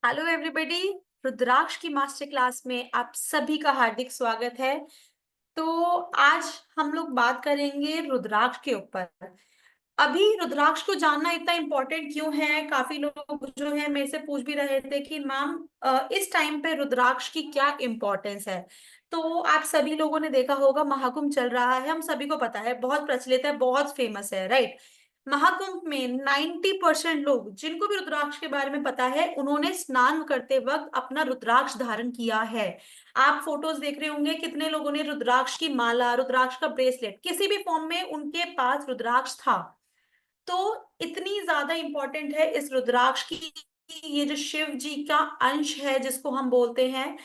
Hello everybody. रुद्राक्ष की master class में आप सभी का हार्दिक स्वागत है। तो आज हम लोग बात करेंगे रुद्राक्ष के ऊपर। अभी रुद्राक्ष को जानना इतना इम्पोर्टेंट क्यों है? काफी लोग जो है मेरे से पूछ भी रहे थे कि मैम इस टाइम पे रुद्राक्ष की क्या इम्पोर्टेंस है। तो आप सभी लोगों ने देखा होगा, महाकुंभ चल रहा है, हम सभी को पता है, बहुत प्रचलित है, बहुत फेमस है, राइट। महाकुंभ में 90% लोग जिनको भी रुद्राक्ष के बारे में पता है, उन्होंने स्नान करते वक्त अपना रुद्राक्ष धारण किया है। आप फोटोज देख रहे होंगे, कितने लोगों ने रुद्राक्ष की माला, रुद्राक्ष का ब्रेसलेट, किसी भी फॉर्म में उनके पास रुद्राक्ष था। तो इतनी ज्यादा इंपॉर्टेंट है इस रुद्राक्ष की। ये जो शिव जी का अंश है जिसको हम बोलते हैं,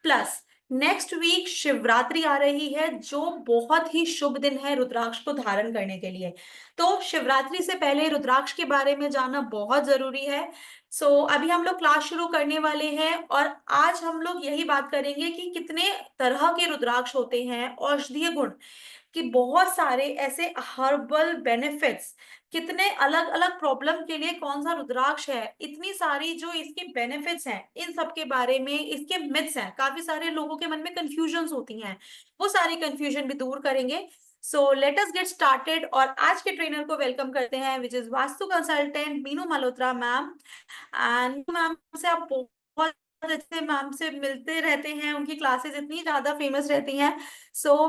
प्लस नेक्स्ट वीक शिवरात्रि आ रही है, जो बहुत ही शुभ दिन है रुद्राक्ष को धारण करने के लिए। तो शिवरात्रि से पहले रुद्राक्ष के बारे में जानना बहुत जरूरी है। अभी हम लोग क्लास शुरू करने वाले हैं और आज हम लोग यही बात करेंगे कि कितने तरह के रुद्राक्ष होते हैं, औषधीय गुण कि बहुत सारे ऐसे हर्बल बेनिफिट्स, कितने अलग अलग प्रॉब्लम के लिए कौन सा रुद्राक्ष है, इतनी सारी जो इसके बेनिफिट्स हैं, इन सब के बारे में, इसके मिथ्स हैं, काफी सारे लोगों के मन में कंफ्यूजन्स होती हैं, वो सारी कंफ्यूजन भी दूर करेंगे। लेट अस गेट स्टार्टेड और आज के ट्रेनर को वेलकम करते हैं, which is vastu consultant Meenu Malhotra ma'am. And ma'am से आप बहुत अच्छे मैम से मिलते रहते हैं, उनकी क्लासेस इतनी ज्यादा फेमस रहती हैं।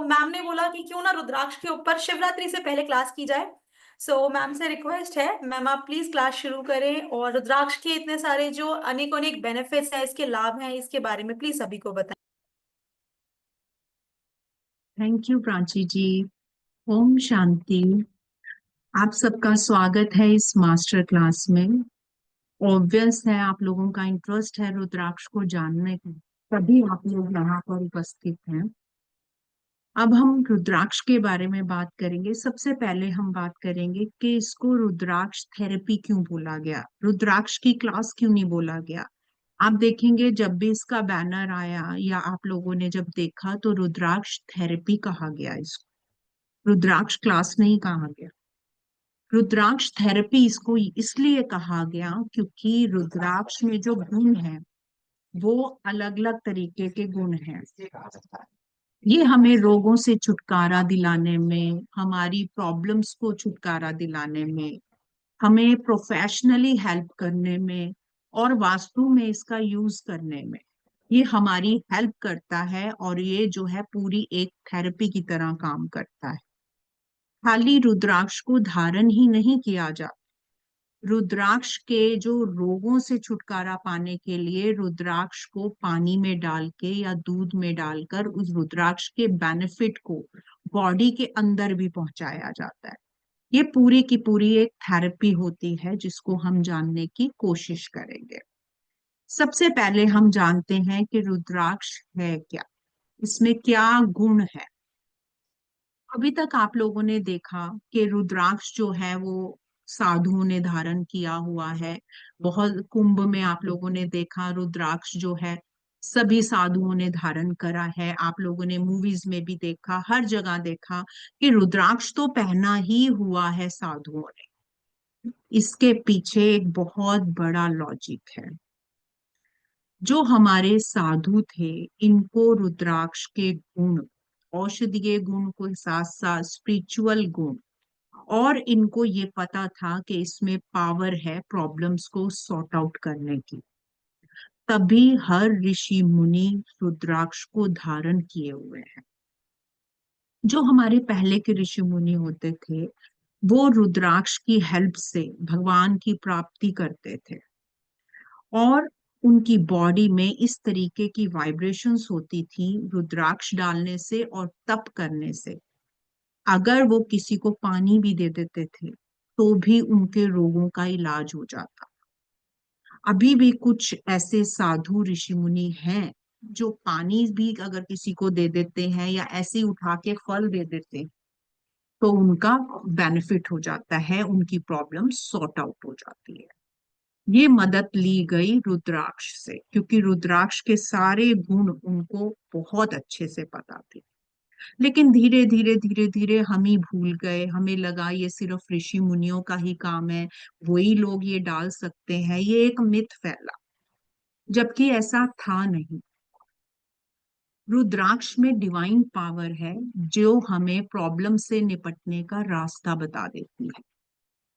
मैम ने बोला कि क्यों ना रुद्राक्ष के ऊपर शिवरात्रि से पहले क्लास की जाए। मैम से रिक्वेस्ट है, मैम आप प्लीज क्लास शुरू करें और रुद्राक्ष के इतने सारे जो अनेक अनेक बेनिफिट्स हैं, इसके लाभ हैं, इसके बारे में प्लीज सभी को बताएं। थैंक यू प्राची जी। ओम शांति। आप सबका स्वागत है इस मास्टर क्लास में। ऑब्वियस है आप लोगों का इंटरेस्ट है रुद्राक्ष को जानने का, तभी आप लोग यहाँ पर उपस्थित हैं। अब हम रुद्राक्ष के बारे में बात करेंगे। सबसे पहले हम बात करेंगे कि इसको रुद्राक्ष थेरेपी क्यों बोला गया, रुद्राक्ष की क्लास क्यों नहीं बोला गया। आप देखेंगे जब भी इसका बैनर आया या आप लोगों ने जब देखा तो रुद्राक्ष थेरेपी कहा गया, इसको रुद्राक्ष क्लास नहीं कहा गया। रुद्राक्ष थेरेपी इसको इसलिए कहा गया क्योंकि रुद्राक्ष में जो गुण है वो अलग अलग तरीके के गुण हैं। ये हमें रोगों से छुटकारा दिलाने में, हमारी प्रॉब्लम्स को छुटकारा दिलाने में, हमें प्रोफेशनली हेल्प करने में और वास्तु में इसका यूज करने में ये हमारी हेल्प करता है। और ये जो है पूरी एक थेरेपी की तरह काम करता है। खाली रुद्राक्ष को धारण ही नहीं किया जाता, रुद्राक्ष के जो रोगों से छुटकारा पाने के लिए रुद्राक्ष को पानी में डाल के या दूध में डालकर उस रुद्राक्ष के बेनिफिट को बॉडी के अंदर भी पहुंचाया जाता है। ये पूरी की पूरी एक थेरेपी होती है जिसको हम जानने की कोशिश करेंगे। सबसे पहले हम जानते हैं कि रुद्राक्ष है क्या, इसमें क्या गुण है। अभी तक आप लोगों ने देखा कि रुद्राक्ष जो है वो साधुओं ने धारण किया हुआ है। बहुत कुंभ में आप लोगों ने देखा रुद्राक्ष जो है सभी साधुओं ने धारण करा है। आप लोगों ने मूवीज में भी देखा, हर जगह देखा कि रुद्राक्ष तो पहना ही हुआ है साधुओं ने। इसके पीछे एक बहुत बड़ा लॉजिक है। जो हमारे साधु थे, इनको रुद्राक्ष के गुण, औषधीय गुण के साथ साथ स्पिरिचुअल गुण, और इनको ये पता था कि इसमें पावर है प्रॉब्लम्स को सॉर्ट आउट करने की। तभी हर ऋषि मुनि रुद्राक्ष को धारण किए हुए हैं। जो हमारे पहले के ऋषि मुनि होते थे वो रुद्राक्ष की हेल्प से भगवान की प्राप्ति करते थे। और उनकी बॉडी में इस तरीके की वाइब्रेशंस होती थी रुद्राक्ष डालने से और तप करने से। अगर वो किसी को पानी भी दे देते थे तो भी उनके रोगों का इलाज हो जाता। अभी भी कुछ ऐसे साधु ऋषि मुनि हैं जो पानी भी अगर किसी को दे देते हैं या ऐसे ही उठा के फल दे देते हैं तो उनका बेनिफिट हो जाता है, उनकी प्रॉब्लम सॉर्ट आउट हो जाती है। ये मदद ली गई रुद्राक्ष से क्योंकि रुद्राक्ष के सारे गुण उनको बहुत अच्छे से पता थे। लेकिन धीरे धीरे धीरे धीरे हम ही भूल गए, हमें लगा ये सिर्फ ऋषि मुनियों का ही काम है, वही लोग ये डाल सकते हैं, ये एक मिथ फैला। जबकि ऐसा था नहीं। रुद्राक्ष में डिवाइन पावर है जो हमें प्रॉब्लम से निपटने का रास्ता बता देती है।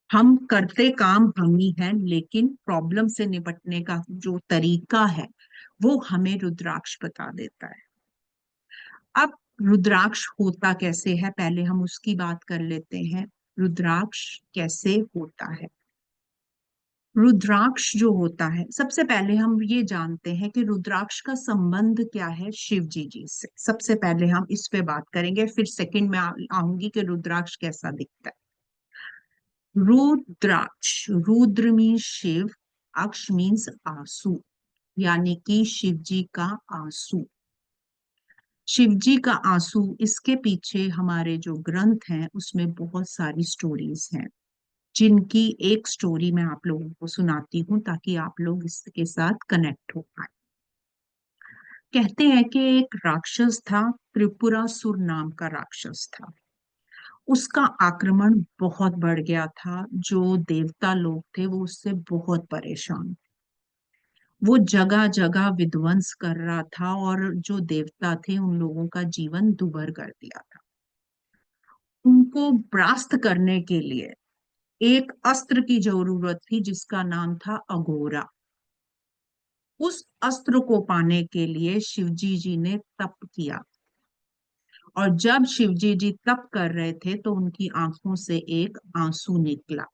हम करते काम हम ही हैं, लेकिन प्रॉब्लम से निपटने का जो तरीका है वो हमें रुद्राक्ष बता देता है। अब रुद्राक्ष होता कैसे है, पहले हम उसकी बात कर लेते हैं। रुद्राक्ष कैसे होता है? रुद्राक्ष जो होता है, सबसे पहले हम ये जानते हैं कि रुद्राक्ष का संबंध क्या है शिव जी से। सबसे पहले हम इस पे बात करेंगे, फिर सेकंड में आऊंगी कि रुद्राक्ष कैसा दिखता है। रुद्राक्ष, रुद्र मीन्स शिव, अक्ष मीन्स आंसू, यानी कि शिव जी का आंसू। शिव जी का आंसू, इसके पीछे हमारे जो ग्रंथ हैं उसमें बहुत सारी स्टोरीज हैं, जिनकी एक स्टोरी मैं आप लोगों को सुनाती हूँ ताकि आप लोग इसके साथ कनेक्ट हो पाए। कहते हैं कि एक राक्षस था, त्रिपुरासुर नाम का राक्षस था। उसका आक्रमण बहुत बढ़ गया था। जो देवता लोग थे वो उससे बहुत परेशान। वो जगह जगह विध्वंस कर रहा था और जो देवता थे उन लोगों का जीवन दुभर कर दिया था। उनको परास्त करने के लिए एक अस्त्र की जरूरत थी जिसका नाम था अघोरा। उस अस्त्र को पाने के लिए शिवजी जी ने तप किया, और जब शिवजी जी तप कर रहे थे तो उनकी आंखों से एक आंसू निकला,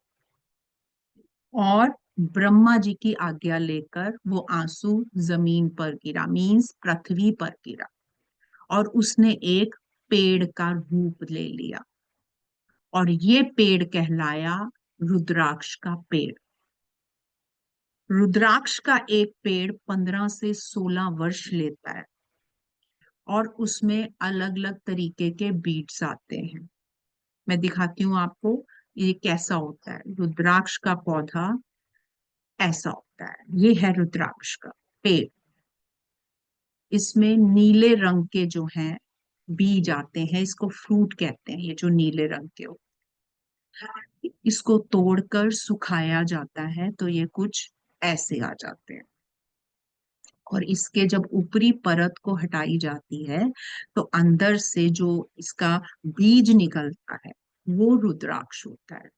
और ब्रह्मा जी की आज्ञा लेकर वो आंसू जमीन पर गिरा, मीन्स पृथ्वी पर गिरा, और उसने एक पेड़ का रूप ले लिया, और ये पेड़ कहलाया रुद्राक्ष का पेड़। रुद्राक्ष का एक पेड़ 15 से 16 वर्ष लेता है, और उसमें अलग अलग तरीके के बीड्स आते हैं। मैं दिखाती हूँ आपको ये कैसा होता है। रुद्राक्ष का पौधा ऐसा होता है, ये है रुद्राक्ष का पेड़। इसमें नीले रंग के जो हैं बीज आते हैं, इसको फ्रूट कहते हैं, ये जो नीले रंग के होते हैं। इसको तोड़कर सुखाया जाता है तो ये कुछ ऐसे आ जाते हैं, और इसके जब ऊपरी परत को हटाई जाती है तो अंदर से जो इसका बीज निकलता है वो रुद्राक्ष होता है।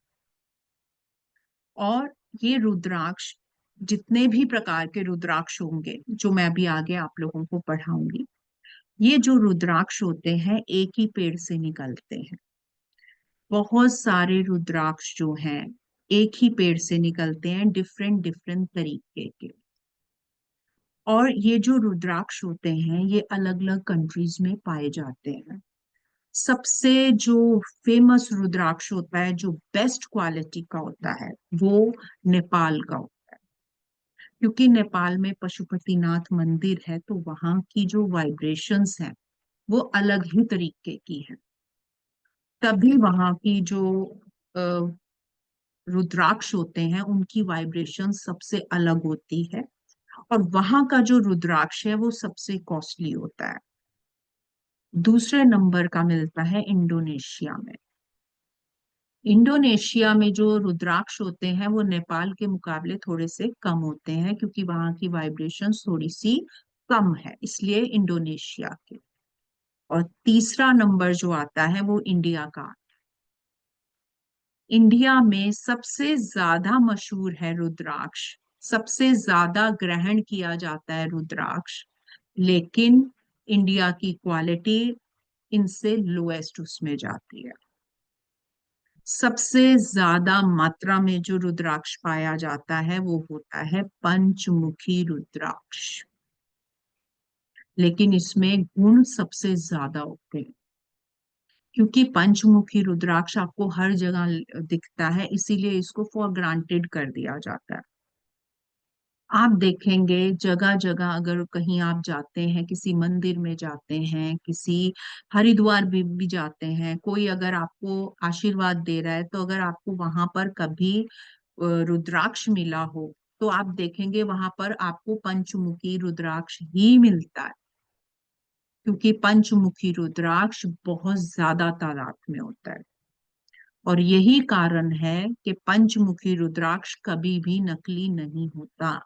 और ये रुद्राक्ष, जितने भी प्रकार के रुद्राक्ष होंगे जो मैं अभी आगे आप लोगों को पढ़ाऊंगी, ये जो रुद्राक्ष होते हैं एक ही पेड़ से निकलते हैं। बहुत सारे रुद्राक्ष जो हैं एक ही पेड़ से निकलते हैं, डिफरेंट डिफरेंट तरीके के। और ये जो रुद्राक्ष होते हैं ये अलग अलग कंट्रीज में पाए जाते हैं। सबसे जो फेमस रुद्राक्ष होता है, जो बेस्ट क्वालिटी का होता है, वो नेपाल का होता है। क्योंकि नेपाल में पशुपतिनाथ मंदिर है तो वहां की जो वाइब्रेशंस हैं वो अलग ही तरीके की है। तभी वहां की जो अ, रुद्राक्ष होते हैं उनकी वाइब्रेशन सबसे अलग होती है, और वहां का जो रुद्राक्ष है वो सबसे कॉस्टली होता है। दूसरे नंबर का मिलता है इंडोनेशिया में। इंडोनेशिया में जो रुद्राक्ष होते हैं वो नेपाल के मुकाबले थोड़े से कम होते हैं, क्योंकि वहां की वाइब्रेशन थोड़ी सी कम है, इसलिए इंडोनेशिया के। और तीसरा नंबर जो आता है वो इंडिया का। इंडिया में सबसे ज्यादा मशहूर है रुद्राक्ष, सबसे ज्यादा ग्रहण किया जाता है रुद्राक्ष, लेकिन इंडिया की क्वालिटी इनसे लोएस्ट उसमें जाती है। सबसे ज्यादा मात्रा में जो रुद्राक्ष पाया जाता है वो होता है पंचमुखी रुद्राक्ष, लेकिन इसमें गुण सबसे ज्यादा होते हैं। क्योंकि पंचमुखी रुद्राक्ष आपको हर जगह दिखता है इसीलिए इसको फॉर ग्रांटेड कर दिया जाता है। आप देखेंगे जगह जगह, अगर कहीं आप जाते हैं, किसी मंदिर में जाते हैं, किसी हरिद्वार भी जाते हैं, कोई अगर आपको आशीर्वाद दे रहा है तो अगर आपको वहां पर कभी रुद्राक्ष मिला हो तो आप देखेंगे वहां पर आपको पंचमुखी रुद्राक्ष ही मिलता है, क्योंकि पंचमुखी रुद्राक्ष बहुत ज्यादा तादाद में होता है। और यही कारण है कि पंचमुखी रुद्राक्ष कभी भी नकली नहीं होता।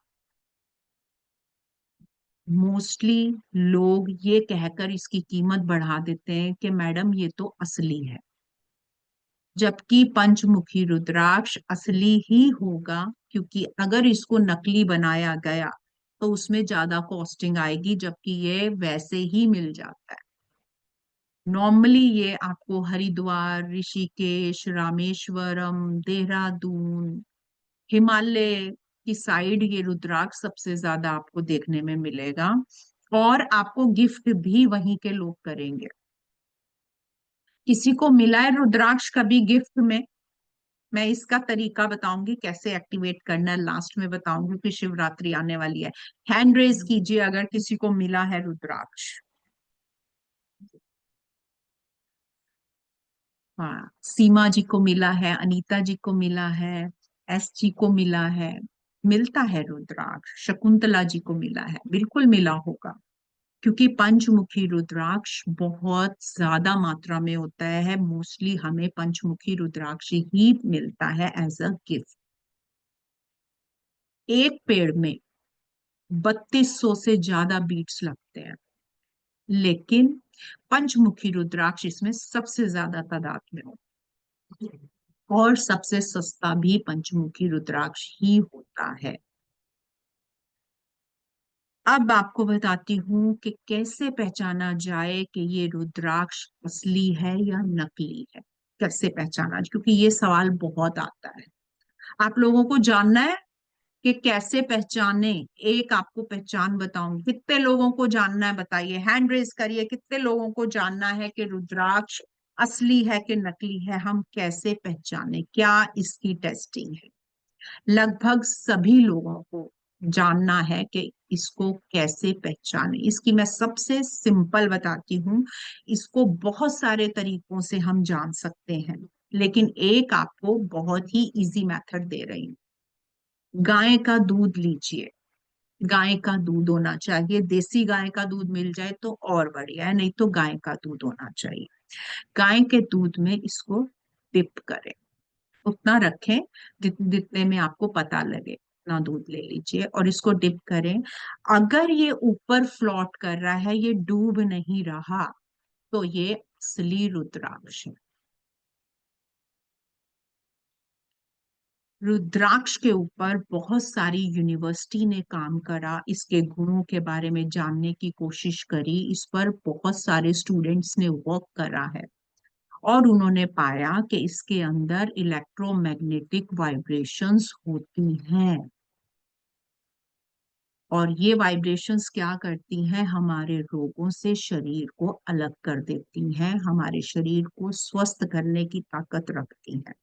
मोस्टली लोग ये कहकर इसकी कीमत बढ़ा देते हैं कि मैडम ये तो असली है, जबकि पंचमुखी रुद्राक्ष असली ही होगा, क्योंकि अगर इसको नकली बनाया गया तो उसमें ज्यादा कॉस्टिंग आएगी, जबकि ये वैसे ही मिल जाता है। नॉर्मली ये आपको हरिद्वार, ऋषिकेश, रामेश्वरम, देहरादून, हिमालय की साइड ये रुद्राक्ष सबसे ज्यादा आपको देखने में मिलेगा, और आपको गिफ्ट भी वहीं के लोग करेंगे। किसी को मिला है रुद्राक्ष कभी गिफ्ट में? मैं इसका तरीका बताऊंगी कैसे एक्टिवेट करना है, लास्ट में बताऊंगी कि शिवरात्रि आने वाली है। हैंड रेज कीजिए अगर किसी को मिला है रुद्राक्ष। हाँ, सीमा जी को मिला है, अनीता जी को मिला है, एस जी को मिला है। मिलता है रुद्राक्ष, शकुंतला जी को मिला है, बिल्कुल मिला होगा, क्योंकि पंचमुखी रुद्राक्ष बहुत ज्यादा मात्रा में होता है। मोस्टली हमें पंचमुखी रुद्राक्ष ही मिलता है एज अ गिफ्ट। एक पेड़ में 3200 से ज्यादा बीट्स लगते हैं, लेकिन पंचमुखी रुद्राक्ष इसमें सबसे ज्यादा तादाद में होता है, और सबसे सस्ता भी पंचमुखी रुद्राक्ष ही होता है। अब आपको बताती हूँ कि कैसे पहचाना जाए कि ये रुद्राक्ष असली है या नकली है। कैसे पहचाना, क्योंकि ये सवाल बहुत आता है। आप लोगों को जानना है कि कैसे पहचाने। एक आपको पहचान बताऊंगी, कितने लोगों को जानना है बताइए, हैंड रेज करिए, कितने लोगों को जानना है कि रुद्राक्ष असली है कि नकली है, हम कैसे पहचाने, क्या इसकी टेस्टिंग है? लगभग सभी लोगों को जानना है कि इसको कैसे पहचाने। इसकी मैं सबसे सिंपल बताती हूँ। इसको बहुत सारे तरीकों से हम जान सकते हैं, लेकिन एक आपको बहुत ही इजी मेथड दे रही हूँ। गाय का दूध लीजिए, गाय का दूध होना चाहिए, देसी गाय का दूध मिल जाए तो और बढ़िया है, नहीं तो गाय का दूध होना चाहिए। गाय के दूध में इसको डिप करें, उतना रखें जितने में आपको पता लगे, उतना दूध ले लीजिए और इसको डिप करें। अगर ये ऊपर फ्लोट कर रहा है, ये डूब नहीं रहा, तो ये असली रुद्राक्ष है। रुद्राक्ष के ऊपर बहुत सारी यूनिवर्सिटी ने काम करा, इसके गुणों के बारे में जानने की कोशिश करी, इस पर बहुत सारे स्टूडेंट्स ने वर्क करा है, और उन्होंने पाया कि इसके अंदर इलेक्ट्रोमैग्नेटिक वाइब्रेशंस होती हैं, और ये वाइब्रेशंस क्या करती हैं, हमारे रोगों से शरीर को अलग कर देती हैं, हमारे शरीर को स्वस्थ करने की ताकत रखती हैं।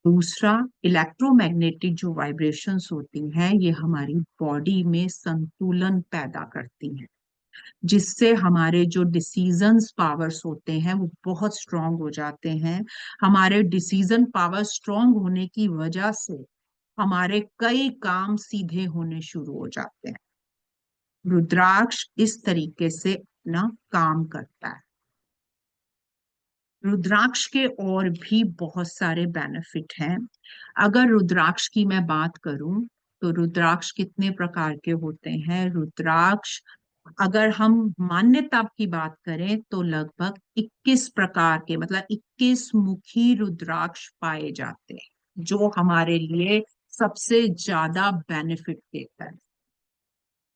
दूसरा, इलेक्ट्रोमैग्नेटिक जो वाइब्रेशंस होती हैं, ये हमारी बॉडी में संतुलन पैदा करती हैं, जिससे हमारे जो डिसीजंस पावर्स होते हैं वो बहुत स्ट्रांग हो जाते हैं। हमारे डिसीजन पावर स्ट्रांग होने की वजह से हमारे कई काम सीधे होने शुरू हो जाते हैं। रुद्राक्ष इस तरीके से अपना काम करता है। रुद्राक्ष के और भी बहुत सारे बेनिफिट हैं। अगर रुद्राक्ष की मैं बात करूं, तो रुद्राक्ष कितने प्रकार के होते हैं? रुद्राक्ष, अगर हम मान्यता की बात करें, तो लगभग 21 प्रकार के, मतलब 21 मुखी रुद्राक्ष पाए जाते हैं, जो हमारे लिए सबसे ज्यादा बेनिफिट देता है।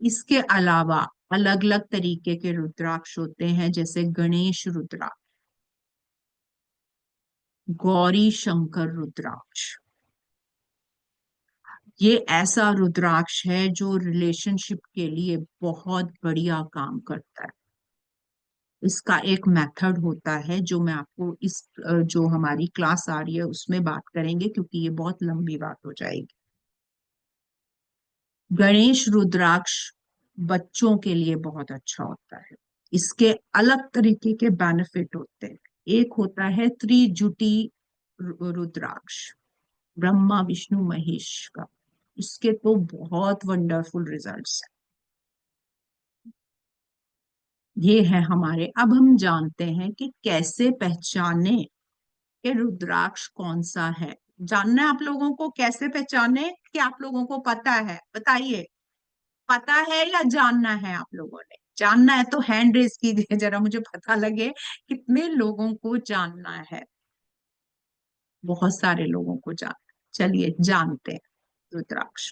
इसके अलावा अलग अलग तरीके के रुद्राक्ष होते हैं, जैसे गणेश रुद्राक्ष, गौरी शंकर रुद्राक्ष। ये ऐसा रुद्राक्ष है जो रिलेशनशिप के लिए बहुत बढ़िया काम करता है। इसका एक मेथड होता है जो मैं आपको इस जो हमारी क्लास आ रही है उसमें बात करेंगे, क्योंकि ये बहुत लंबी बात हो जाएगी। गणेश रुद्राक्ष बच्चों के लिए बहुत अच्छा होता है। इसके अलग तरीके के बेनिफिट होते हैं। एक होता है त्रिजुटी रुद्राक्ष, ब्रह्मा विष्णु महेश का। इसके तो बहुत वंडरफुल रिजल्ट्स हैं। ये है हमारे। अब हम जानते हैं कि कैसे पहचाने कि रुद्राक्ष कौन सा है। जानना है आप लोगों को कैसे पहचाने, कि आप लोगों को पता है? बताइए। पता है या जानना है आप लोगों ने? जानना है तो हैंड रेज कीजिए जरा, मुझे पता लगे कितने लोगों को जानना है। बहुत सारे लोगों को चलिए जानते हैं रुद्राक्ष।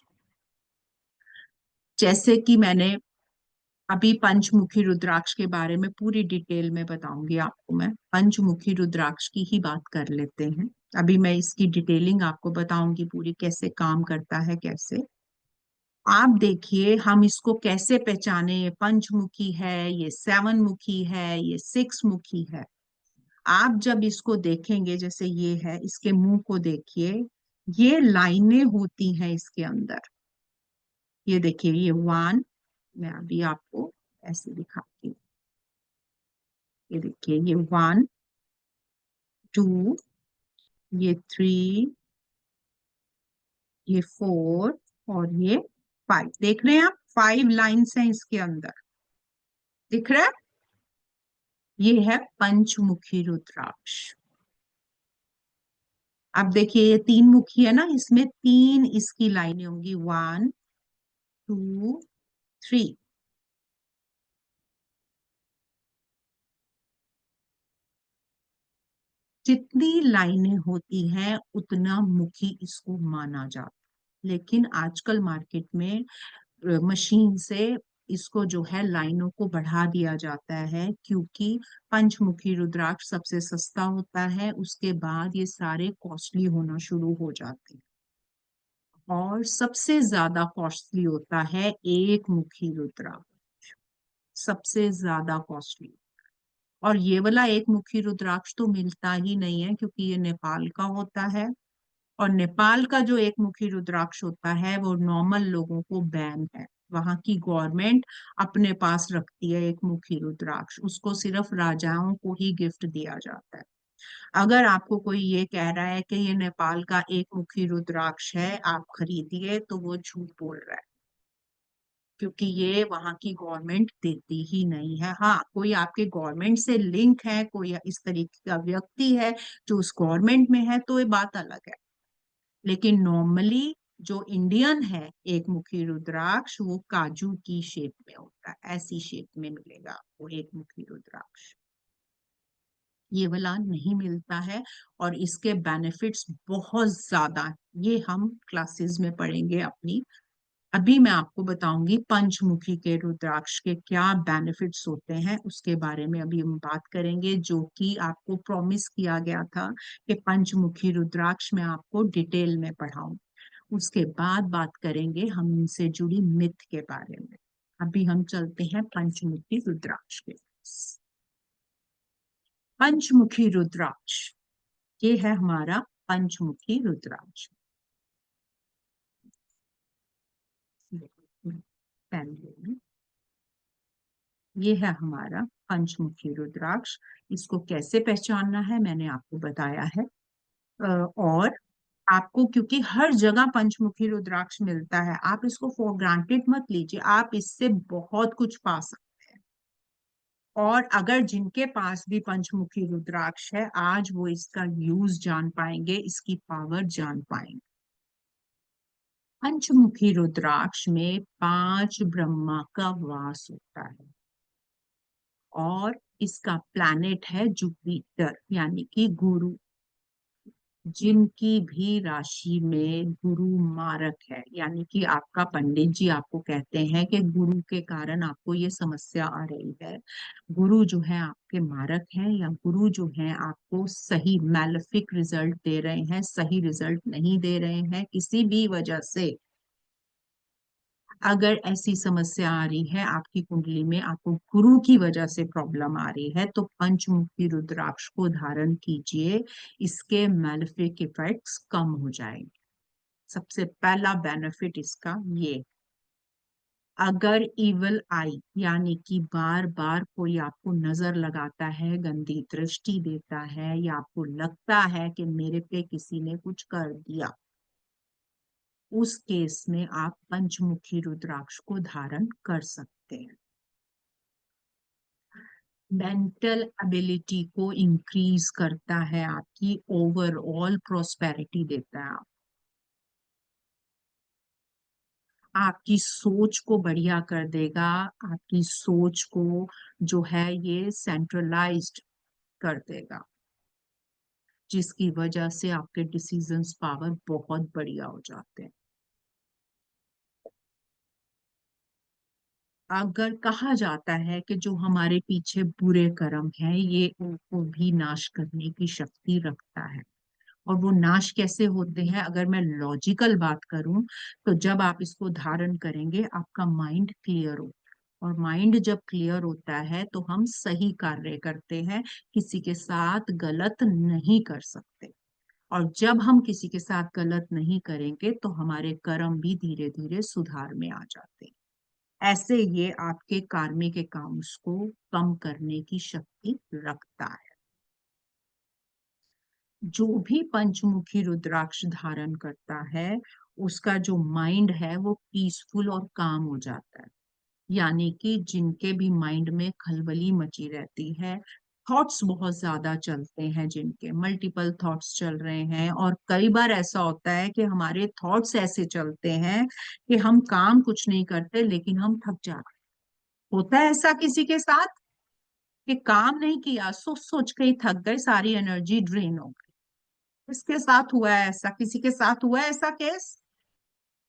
जैसे कि मैंने अभी पंचमुखी रुद्राक्ष के बारे में पूरी डिटेल में बताऊंगी आपको, मैं पंचमुखी रुद्राक्ष की ही बात कर लेते हैं। अभी मैं इसकी डिटेलिंग आपको बताऊंगी पूरी, कैसे काम करता है कैसे। आप देखिए हम इसको कैसे पहचाने, ये पंचमुखी है, ये सेवन मुखी है, ये सिक्स मुखी है। आप जब इसको देखेंगे, जैसे ये है, इसके मुंह को देखिए, ये लाइनें होती हैं इसके अंदर। ये देखिए ये वन, मैं अभी आपको ऐसे दिखाती हूँ। ये देखिए ये वन, टू, ये थ्री, ये फोर और ये फाइव। देख रहे हैं आप, फाइव लाइन्स हैं इसके अंदर, दिख रहा है? ये है पंचमुखी रुद्राक्ष। अब देखिए ये तीन मुखी है ना, इसमें तीन इसकी लाइनें होंगी, वन, टू, थ्री। जितनी लाइनें होती हैं उतना मुखी इसको माना जाता। लेकिन आजकल मार्केट में मशीन से इसको जो है लाइनों को बढ़ा दिया जाता है, क्योंकि पंचमुखी रुद्राक्ष सबसे सस्ता होता है, उसके बाद ये सारे कॉस्टली होना शुरू हो जाते हैं। और सबसे ज्यादा कॉस्टली होता है एक मुखी रुद्राक्ष, सबसे ज्यादा कॉस्टली। और ये वाला एक मुखी रुद्राक्ष तो मिलता ही नहीं है, क्योंकि ये नेपाल का होता है। और नेपाल का जो एक मुखी रुद्राक्ष होता है वो नॉर्मल लोगों को बैन है। वहां की गवर्नमेंट अपने पास रखती है एक मुखी रुद्राक्ष, उसको सिर्फ राजाओं को ही गिफ्ट दिया जाता है। अगर आपको कोई ये कह रहा है कि ये नेपाल का एक मुखी रुद्राक्ष है, आप खरीदिए, तो वो झूठ बोल रहा है, क्योंकि ये वहां की गवर्नमेंट देती ही नहीं है। हाँ, कोई आपके गवर्नमेंट से लिंक है, कोई इस तरीके का व्यक्ति है जो उस गवर्नमेंट में है, तो ये बात अलग है। लेकिन नॉर्मली जो इंडियन है एक मुखी रुद्राक्ष, वो काजू की शेप में होता है, ऐसी शेप में मिलेगा आपको एक मुखी रुद्राक्ष। ये वाला नहीं मिलता है। और इसके बेनिफिट्स बहुत ज्यादा हैं। ये हम क्लासेस में पढ़ेंगे अपनी। अभी मैं आपको बताऊंगी पंचमुखी के रुद्राक्ष के क्या बेनिफिट्स होते हैं, उसके बारे में अभी हम बात करेंगे, जो कि आपको प्रॉमिस किया गया था कि पंचमुखी रुद्राक्ष में आपको डिटेल में पढ़ाऊं। उसके बाद बात करेंगे हम इनसे जुड़ी मिथ के बारे में। अभी हम चलते हैं पंचमुखी रुद्राक्ष के पास। पंचमुखी रुद्राक्ष, ये है हमारा पंचमुखी रुद्राक्ष। पहले ये है हमारा पंचमुखी रुद्राक्ष। इसको कैसे पहचानना है मैंने आपको बताया है। और आपको, क्योंकि हर जगह पंचमुखी रुद्राक्ष मिलता है, आप इसको फॉर ग्रांटेड मत लीजिए, आप इससे बहुत कुछ पा सकते हैं। और अगर जिनके पास भी पंचमुखी रुद्राक्ष है, आज वो इसका यूज जान पाएंगे, इसकी पावर जान पाएंगे। पंचमुखी रुद्राक्ष में पांच ब्रह्मा का वास होता है। और इसका प्लैनेट है जुपिटर, यानी कि गुरु। जिनकी भी राशि में गुरु मारक है, यानी कि आपका पंडित जी आपको कहते हैं कि गुरु के कारण आपको ये समस्या आ रही है, गुरु जो है आपके मारक हैं, या गुरु जो है आपको सही मैलेफिक रिजल्ट दे रहे हैं, सही रिजल्ट नहीं दे रहे हैं किसी भी वजह से, अगर ऐसी समस्या आ रही है आपकी कुंडली में, आपको गुरु की वजह से प्रॉब्लम आ रही है, तो पंचमुखी रुद्राक्ष को धारण कीजिए, इसके मैलेफिक इफेक्ट्स कम हो जाएंगे। सबसे पहला बेनिफिट इसका ये। अगर इवल आई, यानी कि बार बार कोई आपको नजर लगाता है, गंदी दृष्टि देता है, या आपको लगता है कि मेरे पे किसी ने कुछ कर दिया, उस केस में आप पंचमुखी रुद्राक्ष को धारण कर सकते हैं। मेंटल एबिलिटी को इंक्रीज करता है, आपकी ओवरऑल प्रोस्पेरिटी देता है। आपकी सोच को बढ़िया कर देगा, आपकी सोच को जो है ये सेंट्रलाइज्ड कर देगा, जिसकी वजह से आपके डिसीजंस पावर बहुत बढ़िया हो जाते हैं। अगर कहा जाता है कि जो हमारे पीछे बुरे कर्म हैं ये उनको भी नाश करने की शक्ति रखता है। और वो नाश कैसे होते हैं, अगर मैं लॉजिकल बात करूं, तो जब आप इसको धारण करेंगे आपका माइंड क्लियर हो, और माइंड जब क्लियर होता है तो हम सही कार्य करते हैं, किसी के साथ गलत नहीं कर सकते। और जब हम किसी के साथ गलत नहीं करेंगे तो हमारे कर्म भी धीरे धीरे सुधार में आ जाते हैं। ऐसे ये आपके कार्मिक अकाउंट्स को कम करने की शक्ति रखता है। जो भी पंचमुखी रुद्राक्ष धारण करता है उसका जो माइंड है वो पीसफुल और काम हो जाता है। यानी कि जिनके भी माइंड में खलबली मची रहती है, थॉट्स बहुत ज्यादा चलते हैं, जिनके मल्टीपल थॉट्स चल रहे हैं, और कई बार ऐसा होता है कि हमारे थॉट्स ऐसे चलते हैं कि हम काम कुछ नहीं करते लेकिन हम थक जाते हैं। होता है ऐसा किसी के साथ कि काम नहीं किया, सोच सोच के ही थक गए, सारी एनर्जी ड्रेन हो गई। किसके साथ हुआ है ऐसा, किसी के साथ हुआ है ऐसा केस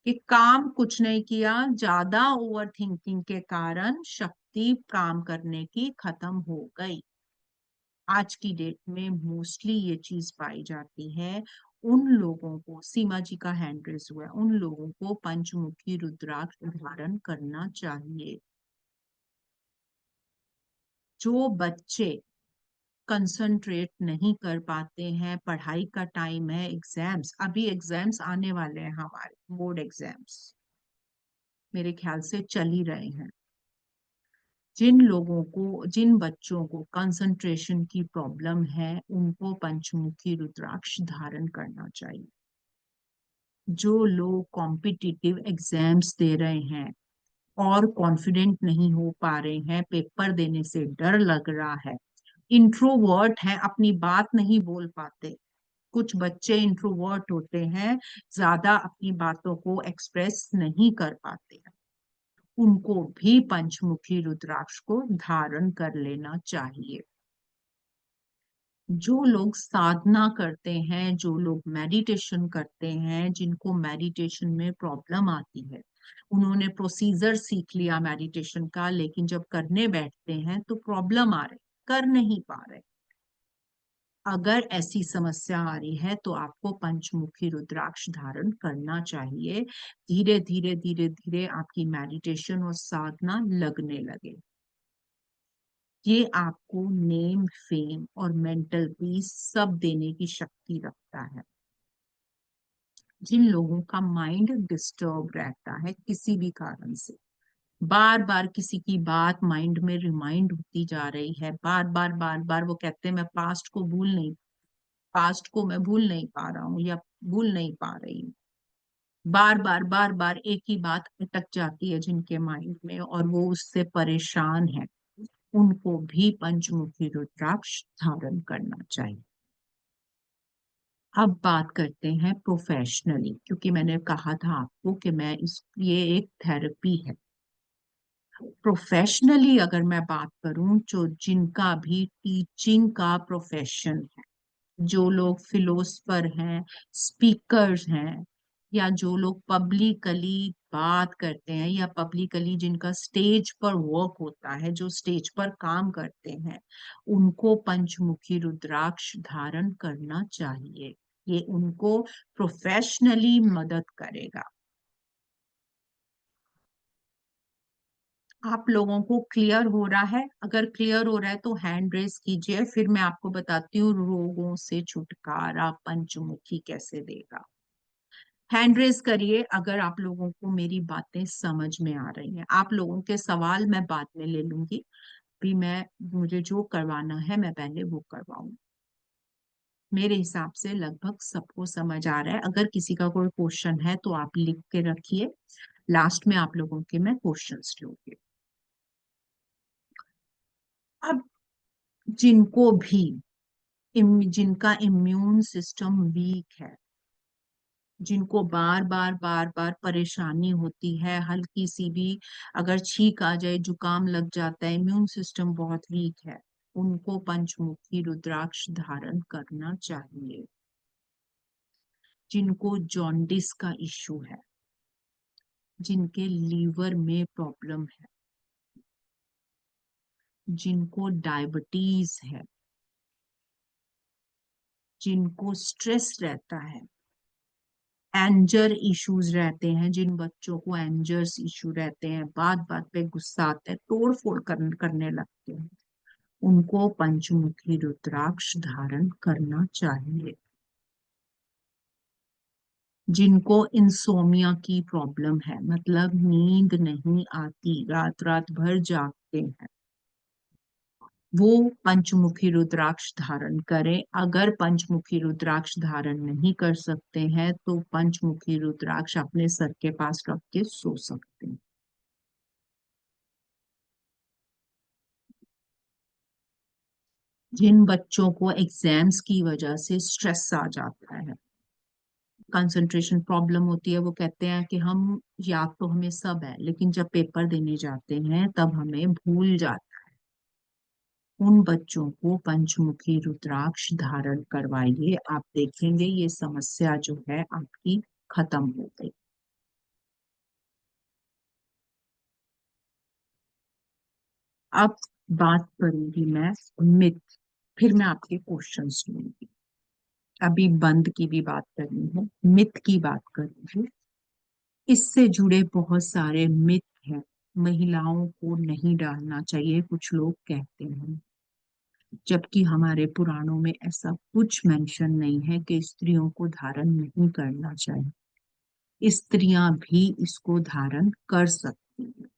कि काम कुछ नहीं किया, ज्यादा ओवर थिंकिंग के कारण शक्ति काम करने की खत्म हो गई। आज की डेट में मोस्टली ये चीज पाई जाती है। उन लोगों को, सीमा जी का हैंड रेस हुआ है, उन लोगों को पंचमुखी रुद्राक्ष धारण करना चाहिए। जो बच्चे कंसंट्रेट नहीं कर पाते हैं, पढ़ाई का टाइम है, एग्जाम्स, अभी एग्जाम्स आने वाले हैं, हमारे बोर्ड एग्जाम्स मेरे ख्याल से चल ही रहे हैं। जिन लोगों को, जिन बच्चों को कंसंट्रेशन की प्रॉब्लम है उनको पंचमुखी रुद्राक्ष धारण करना चाहिए। जो लोग कॉम्पिटिटिव एग्जाम्स दे रहे हैं और कॉन्फिडेंट नहीं हो पा रहे हैं, पेपर देने से डर लग रहा है, इंट्रोवर्ट हैं, अपनी बात नहीं बोल पाते, कुछ बच्चे इंट्रोवर्ट होते हैं, ज्यादा अपनी बातों को एक्सप्रेस नहीं कर पाते हैं, उनको भी पंचमुखी रुद्राक्ष को धारण कर लेना चाहिए। जो लोग साधना करते हैं, जो लोग मेडिटेशन करते हैं, जिनको मेडिटेशन में प्रॉब्लम आती है, उन्होंने प्रोसीजर सीख लिया मेडिटेशन का, लेकिन जब करने बैठते हैं तो प्रॉब्लम आ रही, कर नहीं पा रहे, अगर ऐसी समस्या आ रही है तो आपको पंचमुखी रुद्राक्ष धारण करना चाहिए। धीरे धीरे धीरे धीरे आपकी मेडिटेशन और साधना लगने लगे। ये आपको नेम, फेम और मेंटल पीस सब देने की शक्ति रखता है। जिन लोगों का माइंड डिस्टर्ब रहता है किसी भी कारण से, बार बार किसी की बात माइंड में रिमाइंड होती जा रही है, बार बार बार बार वो कहते हैं मैं पास्ट को भूल नहीं, पास्ट को मैं भूल नहीं पा रहा हूँ या भूल नहीं पा रही हूँ, बार बार एक ही बात अटक जाती है जिनके माइंड में और वो उससे परेशान है, उनको भी पंचमुखी रुद्राक्ष धारण करना चाहिए। अब बात करते हैं प्रोफेशनली, क्योंकि मैंने कहा था आपको कि मैं इस ये एक थेरेपी है। प्रोफेशनली अगर मैं बात करूं, जो जिनका भी टीचिंग का प्रोफेशन है, जो लोग फिलोसफर हैं, स्पीकर्स हैं, या जो लोग पब्लिकली बात करते हैं, या पब्लिकली जिनका स्टेज पर वर्क होता है, जो स्टेज पर काम करते हैं, उनको पंचमुखी रुद्राक्ष धारण करना चाहिए। ये उनको प्रोफेशनली मदद करेगा। आप लोगों को क्लियर हो रहा है? अगर क्लियर हो रहा है तो हैंड रेस कीजिए, फिर मैं आपको बताती हूँ रोगों से छुटकारा पंचमुखी कैसे देगा। हैंड रेस करिए अगर आप लोगों को मेरी बातें समझ में आ रही हैं। आप लोगों के सवाल मैं बाद में ले लूंगी, भी मैं, मुझे जो करवाना है मैं पहले वो करवाऊं। मेरे हिसाब से लगभग सबको समझ आ रहा है। अगर किसी का कोई क्वेश्चन है तो आप लिख के रखिए, लास्ट में आप लोगों के मैं क्वेश्चंस लूंगी। अब जिनको भी जिनका इम्यून सिस्टम वीक है, जिनको बार बार बार बार परेशानी होती है, हल्की सी भी अगर छींक आ जाए, जुकाम लग जाता है, इम्यून सिस्टम बहुत वीक है, उनको पंचमुखी रुद्राक्ष धारण करना चाहिए। जिनको जॉन्डिस का इश्यू है, जिनके लीवर में प्रॉब्लम है, जिनको डायबिटीज है, जिनको स्ट्रेस रहता है, एंजर इश्यूज रहते हैं, जिन बच्चों को एंजर्स इश्यू रहते हैं, बात बात पे गुस्सा आता है, तोड़ फोड़ करने लगते हैं, उनको पंचमुखी रुद्राक्ष धारण करना चाहिए। जिनको इंसोमिया की प्रॉब्लम है, मतलब नींद नहीं आती, रात रात भर जागते हैं, वो पंचमुखी रुद्राक्ष धारण करें। अगर पंचमुखी रुद्राक्ष धारण नहीं कर सकते हैं तो पंचमुखी रुद्राक्ष अपने सर के पास रख के सो सकते हैं। जिन बच्चों को एग्जाम्स की वजह से स्ट्रेस आ जाता है, कंसंट्रेशन प्रॉब्लम होती है, वो कहते हैं कि हम याद तो हमें सब है लेकिन जब पेपर देने जाते हैं तब हमें भूल जाता है, उन बच्चों को पंचमुखी रुद्राक्ष धारण करवाइए। आप देखेंगे ये समस्या जो है आपकी खत्म हो गई। अब बात करूंगी मैं मिथ, फिर मैं आपके क्वेश्चंस लूंगी। अभी बंद की भी बात करनी है, मिथ की बात करूंगी। इससे जुड़े बहुत सारे मिथ हैं। महिलाओं को नहीं डालना चाहिए, कुछ लोग कहते हैं, जबकि हमारे पुराणों में ऐसा कुछ मेंशन नहीं है कि स्त्रियों को धारण नहीं करना चाहिए। स्त्रियां भी इसको धारण कर सकती हैं।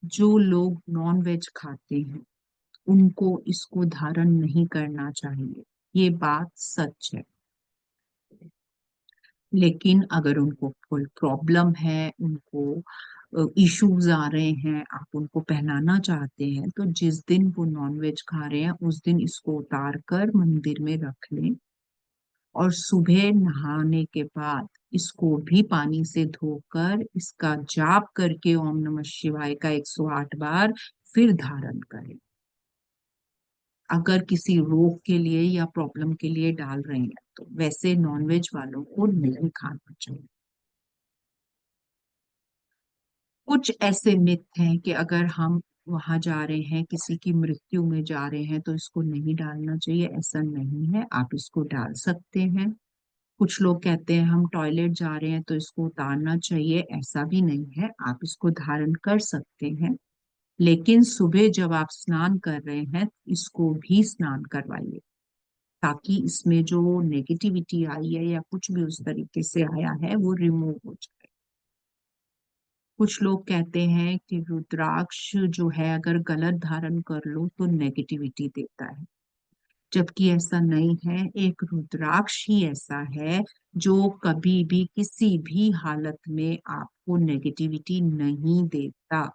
जो लोग नॉन वेज खाते हैं उनको इसको धारण नहीं करना चाहिए, ये बात सच है। लेकिन अगर उनको कोई प्रॉब्लम है, उनको इश्यूज आ रहे हैं, आप उनको पहनाना चाहते हैं, तो जिस दिन वो नॉनवेज खा रहे हैं उस दिन इसको उतार कर मंदिर में रख लें, और सुबह नहाने के बाद इसको भी पानी से धोकर इसका जाप करके ओम नमः शिवाय का 108 बार फिर धारण करें। अगर किसी रोग के लिए या प्रॉब्लम के लिए डाल रहे हैं तो वैसे नॉनवेज वालों को नहीं खाना चाहिए। कुछ ऐसे मिथ हैं कि अगर हम वहां जा रहे हैं, किसी की मृत्यु में जा रहे हैं, तो इसको नहीं डालना चाहिए। ऐसा नहीं है, आप इसको डाल सकते हैं। कुछ लोग कहते हैं हम टॉयलेट जा रहे हैं तो इसको उतारना चाहिए, ऐसा भी नहीं है, आप इसको धारण कर सकते हैं। लेकिन सुबह जब आप स्नान कर रहे हैं इसको भी स्नान करवाइए, ताकि इसमें जो नेगेटिविटी आई है या कुछ भी उस तरीके से आया है वो रिमूव हो जाए। कुछ लोग कहते हैं कि रुद्राक्ष जो है अगर गलत धारण कर लो तो नेगेटिविटी देता है, जबकि ऐसा नहीं है। एक रुद्राक्ष ही ऐसा है जो कभी भी किसी भी हालत में आपको नेगेटिविटी नहीं देता।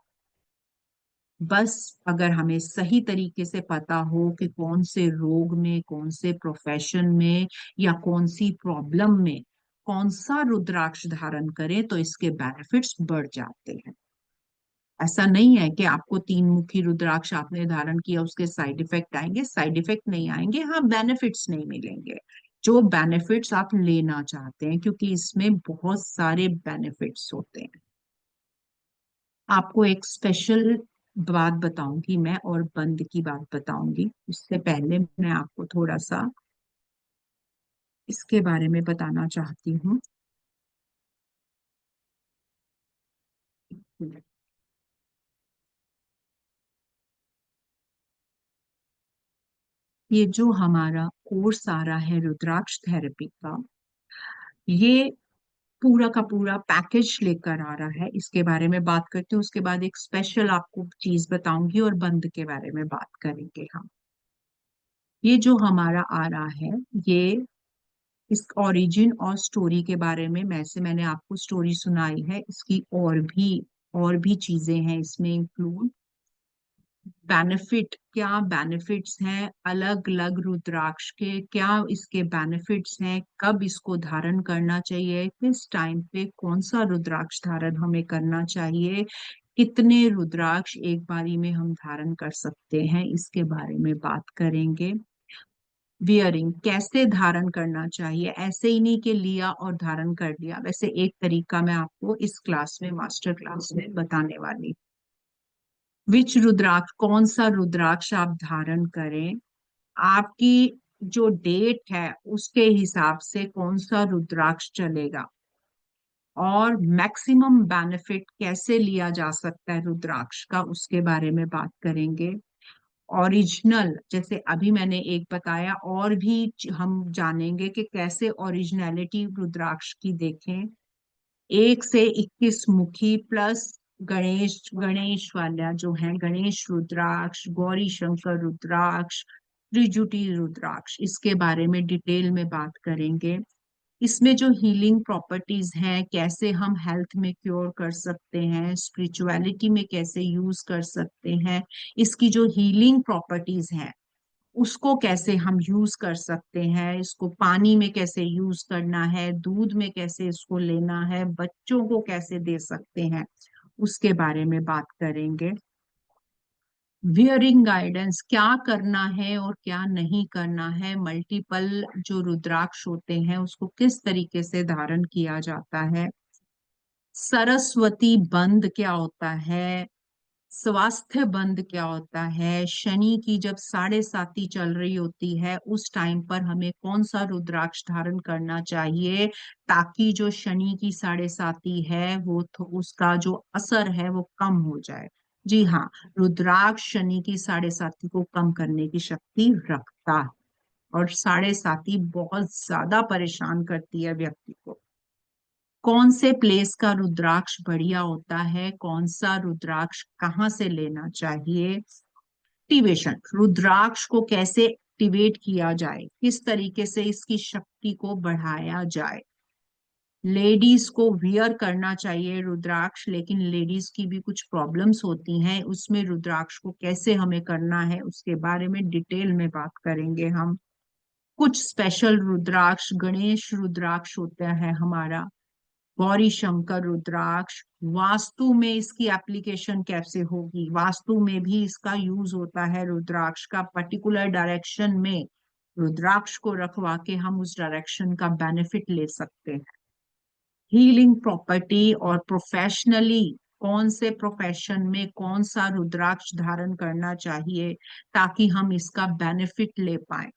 बस अगर हमें सही तरीके से पता हो कि कौन से रोग में, कौन से प्रोफेशन में या कौन सी प्रॉब्लम में कौन सा रुद्राक्ष धारण करें तो इसके बेनिफिट्स बढ़ जाते हैं। ऐसा नहीं है कि आपको तीन मुखी रुद्राक्ष आपने धारण किया उसके साइड इफेक्ट आएंगे, साइड इफेक्ट नहीं आएंगे, हाँ बेनिफिट्स नहीं मिलेंगे जो बेनिफिट्स आप लेना चाहते हैं, क्योंकि इसमें बहुत सारे बेनिफिट्स होते हैं। आपको एक स्पेशल बात बताऊंगी मैं, और बंद की बात बताऊंगी, उससे पहले मैं आपको थोड़ा सा इसके बारे में बताना चाहती हूँ। ये जो हमारा कोर्स आ रहा है रुद्राक्ष थेरेपी का, ये पूरा का पूरा पैकेज लेकर आ रहा है। इसके बारे में बात करती हूँ, उसके बाद एक स्पेशल आपको चीज बताऊंगी और बंद के बारे में बात करेंगे हम। ये जो हमारा आ रहा है, ये इस ओरिजिन और स्टोरी के बारे में, मैंने आपको स्टोरी सुनाई है, इसकी और भी चीजें हैं इसमें इंक्लूड। बेनिफिट, क्या बेनिफिट्स हैं अलग अलग रुद्राक्ष के, क्या इसके बेनिफिट्स हैं, कब इसको धारण करना चाहिए, किस टाइम पे कौन सा रुद्राक्ष धारण हमें करना चाहिए, कितने रुद्राक्ष एक बारी में हम धारण कर सकते हैं, इसके बारे में बात करेंगे। वियरिंग, कैसे धारण करना चाहिए, ऐसे ही नहीं कि लिया और धारण कर लिया, वैसे एक तरीका मैं आपको इस क्लास में, मास्टर क्लास में बताने वाली। विच रुद्राक्ष, कौन सा रुद्राक्ष आप धारण करें, आपकी जो डेट है उसके हिसाब से कौन सा रुद्राक्ष चलेगा, और मैक्सिमम बेनिफिट कैसे लिया जा सकता है रुद्राक्ष का, उसके बारे में बात करेंगे। ओरिजिनल, जैसे अभी मैंने एक बताया, और भी हम जानेंगे कि कैसे ओरिजिनलिटी रुद्राक्ष की देखें। 1 से 21 मुखी प्लस गणेश, गणेश वाला जो है गणेश रुद्राक्ष, गौरी शंकर रुद्राक्ष, त्रिजुटी रुद्राक्ष, इसके बारे में डिटेल में बात करेंगे। इसमें जो हीलिंग प्रॉपर्टीज हैं, कैसे हम हेल्थ में क्योर कर सकते हैं, स्पिरिचुअलिटी में कैसे यूज कर सकते हैं, इसकी जो हीलिंग प्रॉपर्टीज हैं उसको कैसे हम यूज कर सकते हैं, इसको पानी में कैसे यूज करना है, दूध में कैसे इसको लेना है, बच्चों को कैसे दे सकते हैं, उसके बारे में बात करेंगे। वियरिंग गाइडेंस, क्या करना है और क्या नहीं करना है, मल्टीपल जो रुद्राक्ष होते हैं उसको किस तरीके से धारण किया जाता है। सरस्वती बंद क्या होता है, स्वास्थ्य बंद क्या होता है, शनि की जब 7.5 चल रही होती है उस टाइम पर हमें कौन सा रुद्राक्ष धारण करना चाहिए, ताकि जो शनि की 7.5 है वो उसका जो असर है वो कम हो जाए। जी हाँ, रुद्राक्ष शनि की 7.5 को कम करने की शक्ति रखता है, और 7.5 बहुत ज्यादा परेशान करती है व्यक्ति को। कौन से प्लेस का रुद्राक्ष बढ़िया होता है, कौन सा रुद्राक्ष कहाँ से लेना चाहिए। एक्टिवेशन, रुद्राक्ष को कैसे एक्टिवेट किया जाए, किस तरीके से इसकी शक्ति को बढ़ाया जाए। लेडीज को वियर करना चाहिए रुद्राक्ष, लेकिन लेडीज की भी कुछ प्रॉब्लम्स होती हैं, उसमें रुद्राक्ष को कैसे हमें करना है उसके बारे में डिटेल में बात करेंगे हम। कुछ स्पेशल रुद्राक्ष, गणेश रुद्राक्ष होता है हमारा, गौरी शंकर रुद्राक्ष, वास्तु में इसकी एप्लीकेशन कैसे होगी, वास्तु में भी इसका यूज होता है रुद्राक्ष का, पर्टिकुलर डायरेक्शन में रुद्राक्ष को रखवा के हम उस डायरेक्शन का बेनिफिट ले सकते हैं। हीलिंग प्रॉपर्टी और प्रोफेशनली, कौन से प्रोफेशन में कौन सा रुद्राक्ष धारण करना चाहिए ताकि हम इसका बेनिफिट ले पाए।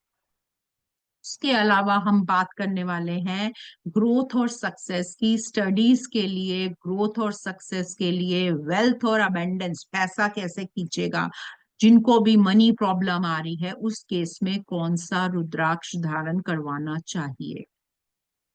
इसके अलावा हम बात करने वाले हैं ग्रोथ और सक्सेस की, स्टडीज के लिए, ग्रोथ और सक्सेस के लिए, वेल्थ और अबेंडेंस, पैसा कैसे खींचेगा, जिनको भी मनी प्रॉब्लम आ रही है उस केस में कौन सा रुद्राक्ष धारण करवाना चाहिए।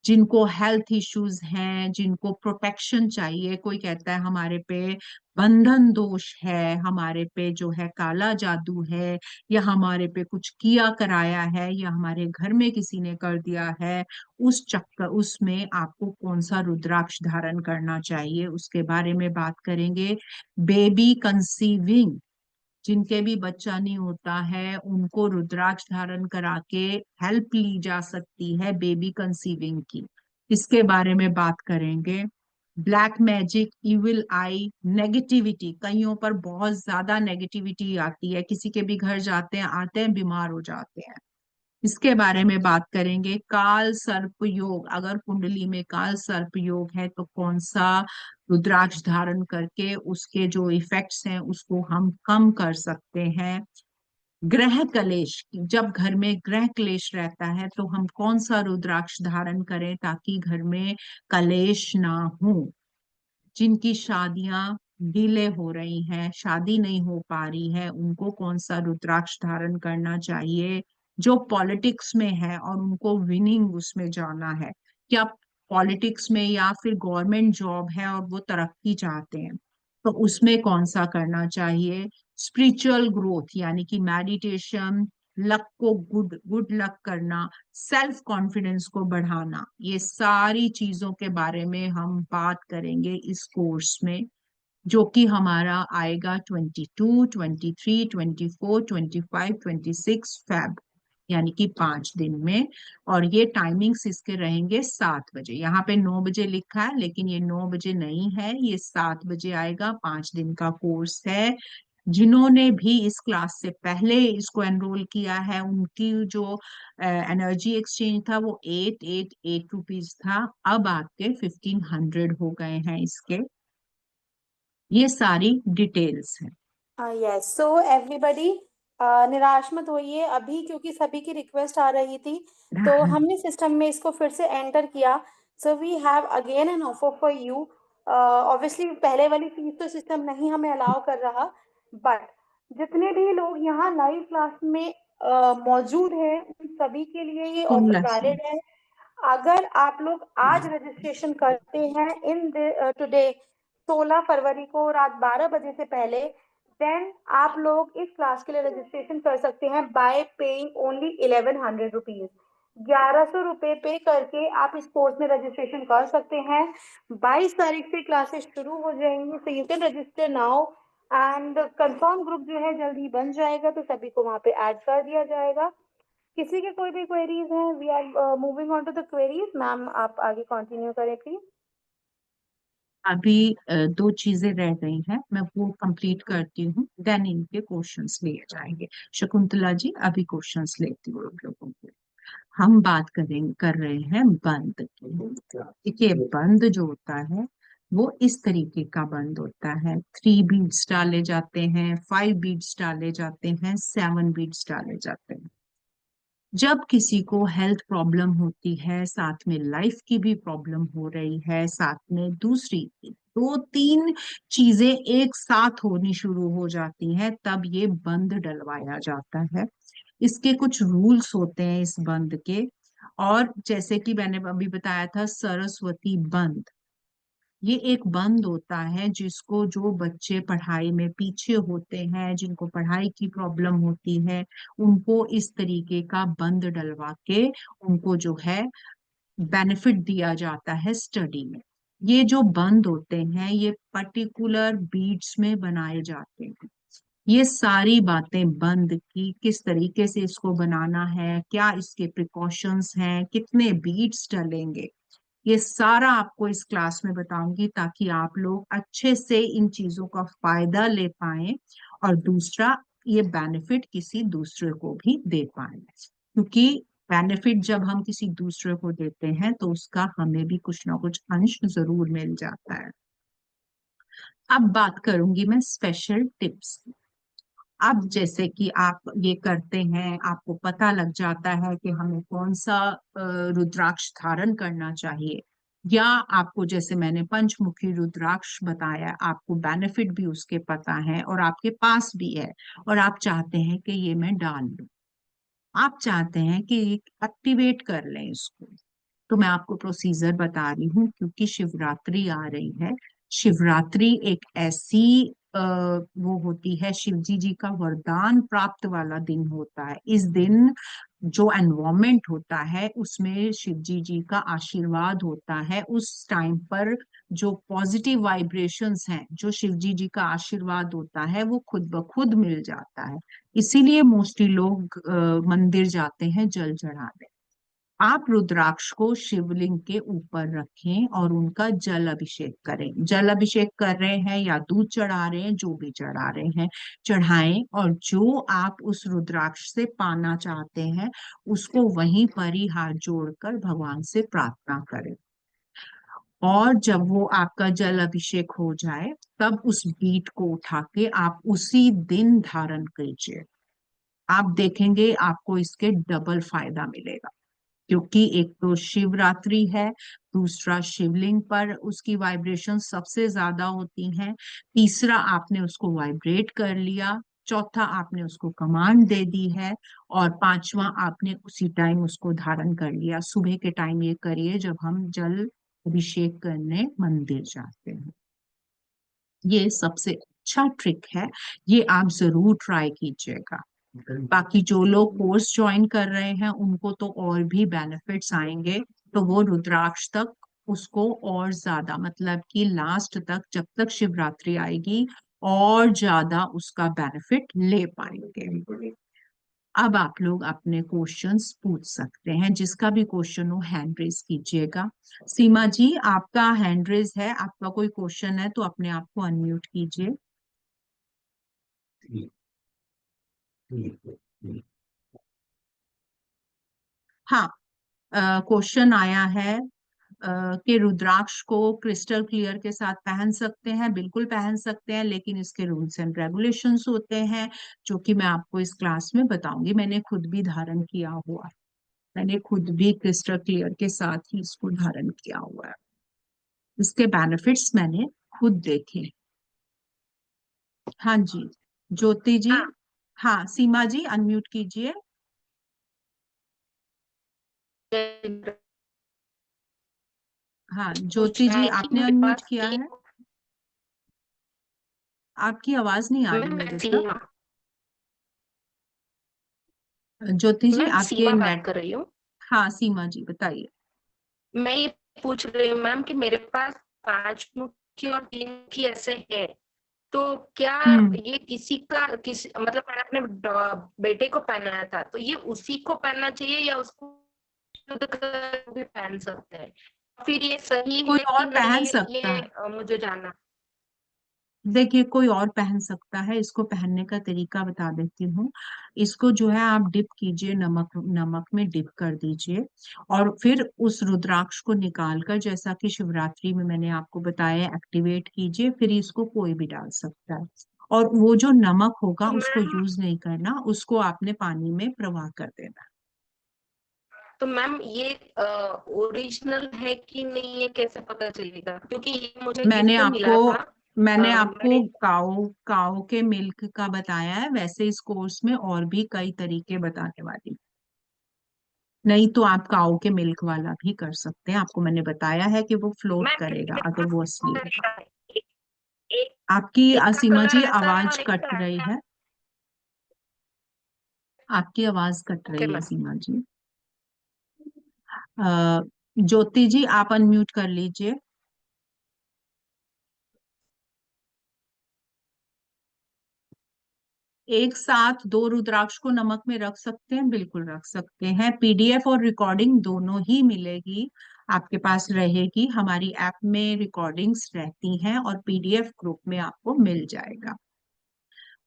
जिनको हेल्थ इश्यूज हैं, जिनको प्रोटेक्शन चाहिए, कोई कहता है हमारे पे बंधन दोष है, हमारे पे जो है काला जादू है, या हमारे पे कुछ किया कराया है, या हमारे घर में किसी ने कर दिया है, उस चक्कर उसमें आपको कौन सा रुद्राक्ष धारण करना चाहिए उसके बारे में बात करेंगे। बेबी कंसीविंग, जिनके भी बच्चा नहीं होता है उनको रुद्राक्ष धारण करा के हेल्प ली जा सकती है बेबी कंसीविंग की, इसके बारे में बात करेंगे। ब्लैक मैजिक, इविल आई, नेगेटिविटी, कईयों पर बहुत ज्यादा नेगेटिविटी आती है, किसी के भी घर जाते हैं, आते हैं, बीमार हो जाते हैं, इसके बारे में बात करेंगे। काल सर्प योग, अगर कुंडली में काल सर्प योग है तो कौन सा रुद्राक्ष धारण करके उसके जो इफेक्ट्स हैं उसको हम कम कर सकते हैं। ग्रह कलेश, जब घर में ग्रह क्लेश रहता है तो हम कौन सा रुद्राक्ष धारण करें ताकि घर में कलेश ना हो। जिनकी शादियां डिले हो रही हैं, शादी नहीं हो पा रही है, उनको कौन सा रुद्राक्ष धारण करना चाहिए। जो पॉलिटिक्स में है और उनको विनिंग उसमें जाना है, क्या पॉलिटिक्स में या फिर गवर्नमेंट जॉब है और वो तरक्की चाहते हैं, तो उसमें कौन सा करना चाहिए। स्पिरिचुअल ग्रोथ यानी कि मेडिटेशन, लक को गुड गुड लक करना, सेल्फ कॉन्फिडेंस को बढ़ाना, ये सारी चीजों के बारे में हम बात करेंगे इस कोर्स में। जो कि हमारा आएगा 22, 23, 24, 25, 26 फेब, यानी कि 5 दिन में। और ये टाइमिंग्स इसके रहेंगे 7 बजे। यहाँ पे 9 बजे लिखा है, लेकिन ये 9 बजे नहीं है, ये 7 बजे आएगा। 5 दिन का कोर्स है। जिन्होंने भी इस क्लास से पहले इसको एनरोल किया है, उनकी जो एनर्जी एक्सचेंज था वो 888 रुपीज था, अब आपके 1500 हो गए हैं इसके। ये सारी डिटेल्स हैं। यस, सो एवरीबडी निराश मत होइए अभी, क्योंकि सभी की रिक्वेस्ट आ रही थी, तो हमने सिस्टम में इसको फिर से एंटर किया। So we have again an offer for you. Obviously पहले वाली फीस तो सिस्टम नहीं हमें अलाउ कर रहा, बट जितने भी लोग यहाँ लाइव क्लास में मौजूद हैं उन सभी के लिए ये ऑफर होमलेस है। वैलिड है। अगर आप लोग आज रजिस्ट्रेशन करते हैं इन टुडे 16 फरवरी को रात 12 बजे से पहले, देन आप लोग इस क्लास के लिए रजिस्ट्रेशन कर सकते हैं बाय पेइंग ओनली 1100 रुपीज। 1100 रुपये पे करके आप इस कोर्स में रजिस्ट्रेशन कर सकते हैं। 22 तारीख से क्लासेस शुरू हो जाएंगी, so you can register now. And confirm group जो है जल्दी बन जाएगा, तो सभी को वहां पे ऐड कर दिया जाएगा। किसी के कोई भी क्वेरीज हैं, we are moving on to the queries. Ma'am आप आगे कंटिन्यू करें प्लीज। अभी 2 चीजें रह गई हैं, मैं वो कंप्लीट करती हूँ, देन इनके क्वेश्चंस लिए जाएंगे। शकुंतला जी, अभी क्वेश्चंस लेती हूँ आप लोगों के। हम बात कर रहे हैं बंद की। देखिए, बंद जो होता है वो इस तरीके का बंद होता है। 3 बीट्स डाले जाते हैं, 5 बीट्स डाले जाते हैं, 7 बीट्स डाले जाते हैं। जब किसी को हेल्थ प्रॉब्लम होती है, साथ में लाइफ की भी प्रॉब्लम हो रही है, साथ में दूसरी 2-3 चीजें एक साथ होनी शुरू हो जाती हैं, तब ये बंद डलवाया जाता है। इसके कुछ रूल्स होते हैं इस बंद के। और जैसे कि मैंने अभी बताया था, सरस्वती बंद, ये एक बंद होता है जिसको जो बच्चे पढ़ाई में पीछे होते हैं, जिनको पढ़ाई की प्रॉब्लम होती है, उनको इस तरीके का बंद डलवा के उनको जो है बेनिफिट दिया जाता है स्टडी में। ये जो बंद होते हैं ये पर्टिकुलर बीट्स में बनाए जाते हैं। ये सारी बातें बंद की, किस तरीके से इसको बनाना है, क्या इसके प्रिकॉशंस हैं, कितने बीट्स डलेंगे, ये सारा आपको इस क्लास में बताऊंगी, ताकि आप लोग अच्छे से इन चीजों का फायदा ले पाए, और दूसरा, ये बेनिफिट किसी दूसरे को भी दे पाए। क्योंकि बेनिफिट जब हम किसी दूसरे को देते हैं तो उसका हमें भी कुछ ना कुछ अंश जरूर मिल जाता है। अब बात करूंगी मैं स्पेशल टिप्स की। अब जैसे कि आप ये करते हैं, आपको पता लग जाता है कि हमें कौन सा रुद्राक्ष धारण करना चाहिए, या आपको जैसे मैंने पंचमुखी रुद्राक्ष बताया, आपको बेनिफिट भी उसके पता है और आपके पास भी है, और आप चाहते हैं कि ये मैं डाल लूं, आप चाहते हैं कि एक्टिवेट कर लें इसको, तो मैं आपको प्रोसीजर बता रही हूँ। क्योंकि शिवरात्रि आ रही है। शिवरात्रि एक ऐसी वो होती है, शिव जी का वरदान प्राप्त वाला दिन होता है। इस दिन जो एनवायरमेंट होता है उसमें शिव जी का आशीर्वाद होता है। उस टाइम पर जो पॉजिटिव वाइब्रेशंस हैं, जो शिव जी का आशीर्वाद होता है, वो खुद ब खुद मिल जाता है। इसीलिए मोस्टली लोग मंदिर जाते हैं जल चढ़ाने। आप रुद्राक्ष को शिवलिंग के ऊपर रखें और उनका जल अभिषेक करें। जल अभिषेक कर रहे हैं या दूध चढ़ा रहे हैं, जो भी चढ़ा रहे हैं चढ़ाएं, और जो आप उस रुद्राक्ष से पाना चाहते हैं उसको वहीं पर ही हाथ जोड़कर भगवान से प्रार्थना करें। और जब वो आपका जल अभिषेक हो जाए, तब उस बीट को उठा के आप उसी दिन धारण कीजिए। आप देखेंगे आपको इसके डबल फायदा मिलेगा। क्योंकि एक तो शिवरात्रि है, दूसरा शिवलिंग पर उसकी वाइब्रेशन सबसे ज्यादा होती हैं, तीसरा आपने उसको वाइब्रेट कर लिया, चौथा आपने उसको कमांड दे दी है, और पांचवा आपने उसी टाइम उसको धारण कर लिया। सुबह के टाइम ये करिए जब हम जल अभिषेक करने मंदिर जाते हैं। ये सबसे अच्छा ट्रिक है, ये आप जरूर ट्राई कीजिएगा। बाकी जो लोग कोर्स ज्वाइन कर रहे हैं उनको तो और भी बेनिफिट्स आएंगे, तो वो रुद्राक्ष तक उसको और ज्यादा, मतलब कि लास्ट तक जब तक शिवरात्रि आएगी और ज्यादा उसका बेनिफिट ले पाएंगे। अब आप लोग अपने क्वेश्चंस पूछ सकते हैं, जिसका भी क्वेश्चन हो हैंड रेज कीजिएगा। सीमा जी, आपका हैंड रेज है, आपका कोई क्वेश्चन है तो अपने आप को अनम्यूट कीजिए। हाँ, क्वेश्चन आया है कि रुद्राक्ष को क्रिस्टल क्लियर के साथ पहन सकते हैं। बिल्कुल पहन सकते हैं, लेकिन इसके रूल्स एंड रेगुलेशंस होते हैं, जो कि मैं आपको इस क्लास में बताऊंगी। मैंने खुद भी धारण किया हुआ है, मैंने खुद भी क्रिस्टल क्लियर के साथ ही इसको धारण किया हुआ है। इसके बेनिफिट्स मैंने खुद देखे। हाँ जी, ज्योति जी। हाँ, सीमा जी अनम्यूट कीजिए। हाँ, ज्योति पूछना जी है कि आपने मेरे अनम्यूट पास किया है। एक आपकी आवाज नहीं आ रही मैम मेरे तक। सीमा ज्योति जी मैम आपके सीमा बात नेट। कर रही हूँ। हाँ सीमा जी बताइए। मैं ये पूछ रही हूँ मैम कि मेरे पास 5 मुखी और 3 मुखी ऐसे है, तो क्या हम्म। ये किसी का किसी मतलब मैंने अपने बेटे को पहनाया था, तो ये उसी को पहनना चाहिए या उसको शुद्ध कर भी पहन सकते हैं? फिर ये सही कोई है और कि नहीं पहन है, सकता ये है। मुझे जानना। देखिए, कोई और पहन सकता है। इसको पहनने का तरीका बता देती हूँ। इसको जो है आप डिप कीजिए, नमक नमक में डिप कर दीजिए, और फिर उस रुद्राक्ष को निकाल कर, जैसा कि शिवरात्रि में मैंने आपको बताया, एक्टिवेट कीजिए। फिर इसको कोई भी डाल सकता है। और वो जो नमक होगा तो उसको मैम यूज नहीं करना, उसको आपने पानी में प्रवाह कर देना। तो मैम ये ओरिजिनल है कि नहीं, ये कैसे पता चलेगा? क्योंकि ये मुझे मैंने गिफ्ट आपको मिला था। मैंने आपको मेरे काऊ काऊ के मिल्क का बताया है। वैसे इस कोर्स में और भी कई तरीके बताने वाली। नहीं तो आप काऊ के मिल्क वाला भी कर सकते हैं। आपको मैंने बताया है कि वो फ्लोट मैम करेगा मेरे अगर पास वो 2 असली होगा। तरीका है। एक आपकी एक का सीमा जी कलर ऐसा है आवाज और एक कट का रही ऐसा। है। आपकी आवाज कट ओके रही है मैम। सीमा जी। ज्योति जी आप अनम्यूट कर लीजिए। एक साथ दो रुद्राक्ष को नमक में रख सकते हैं, बिल्कुल रख सकते हैं। पीडीएफ और रिकॉर्डिंग दोनों ही मिलेगी, आपके पास रहेगी। हमारी ऐप में रिकॉर्डिंग्स रहती हैं और पीडीएफ ग्रुप में आपको मिल जाएगा।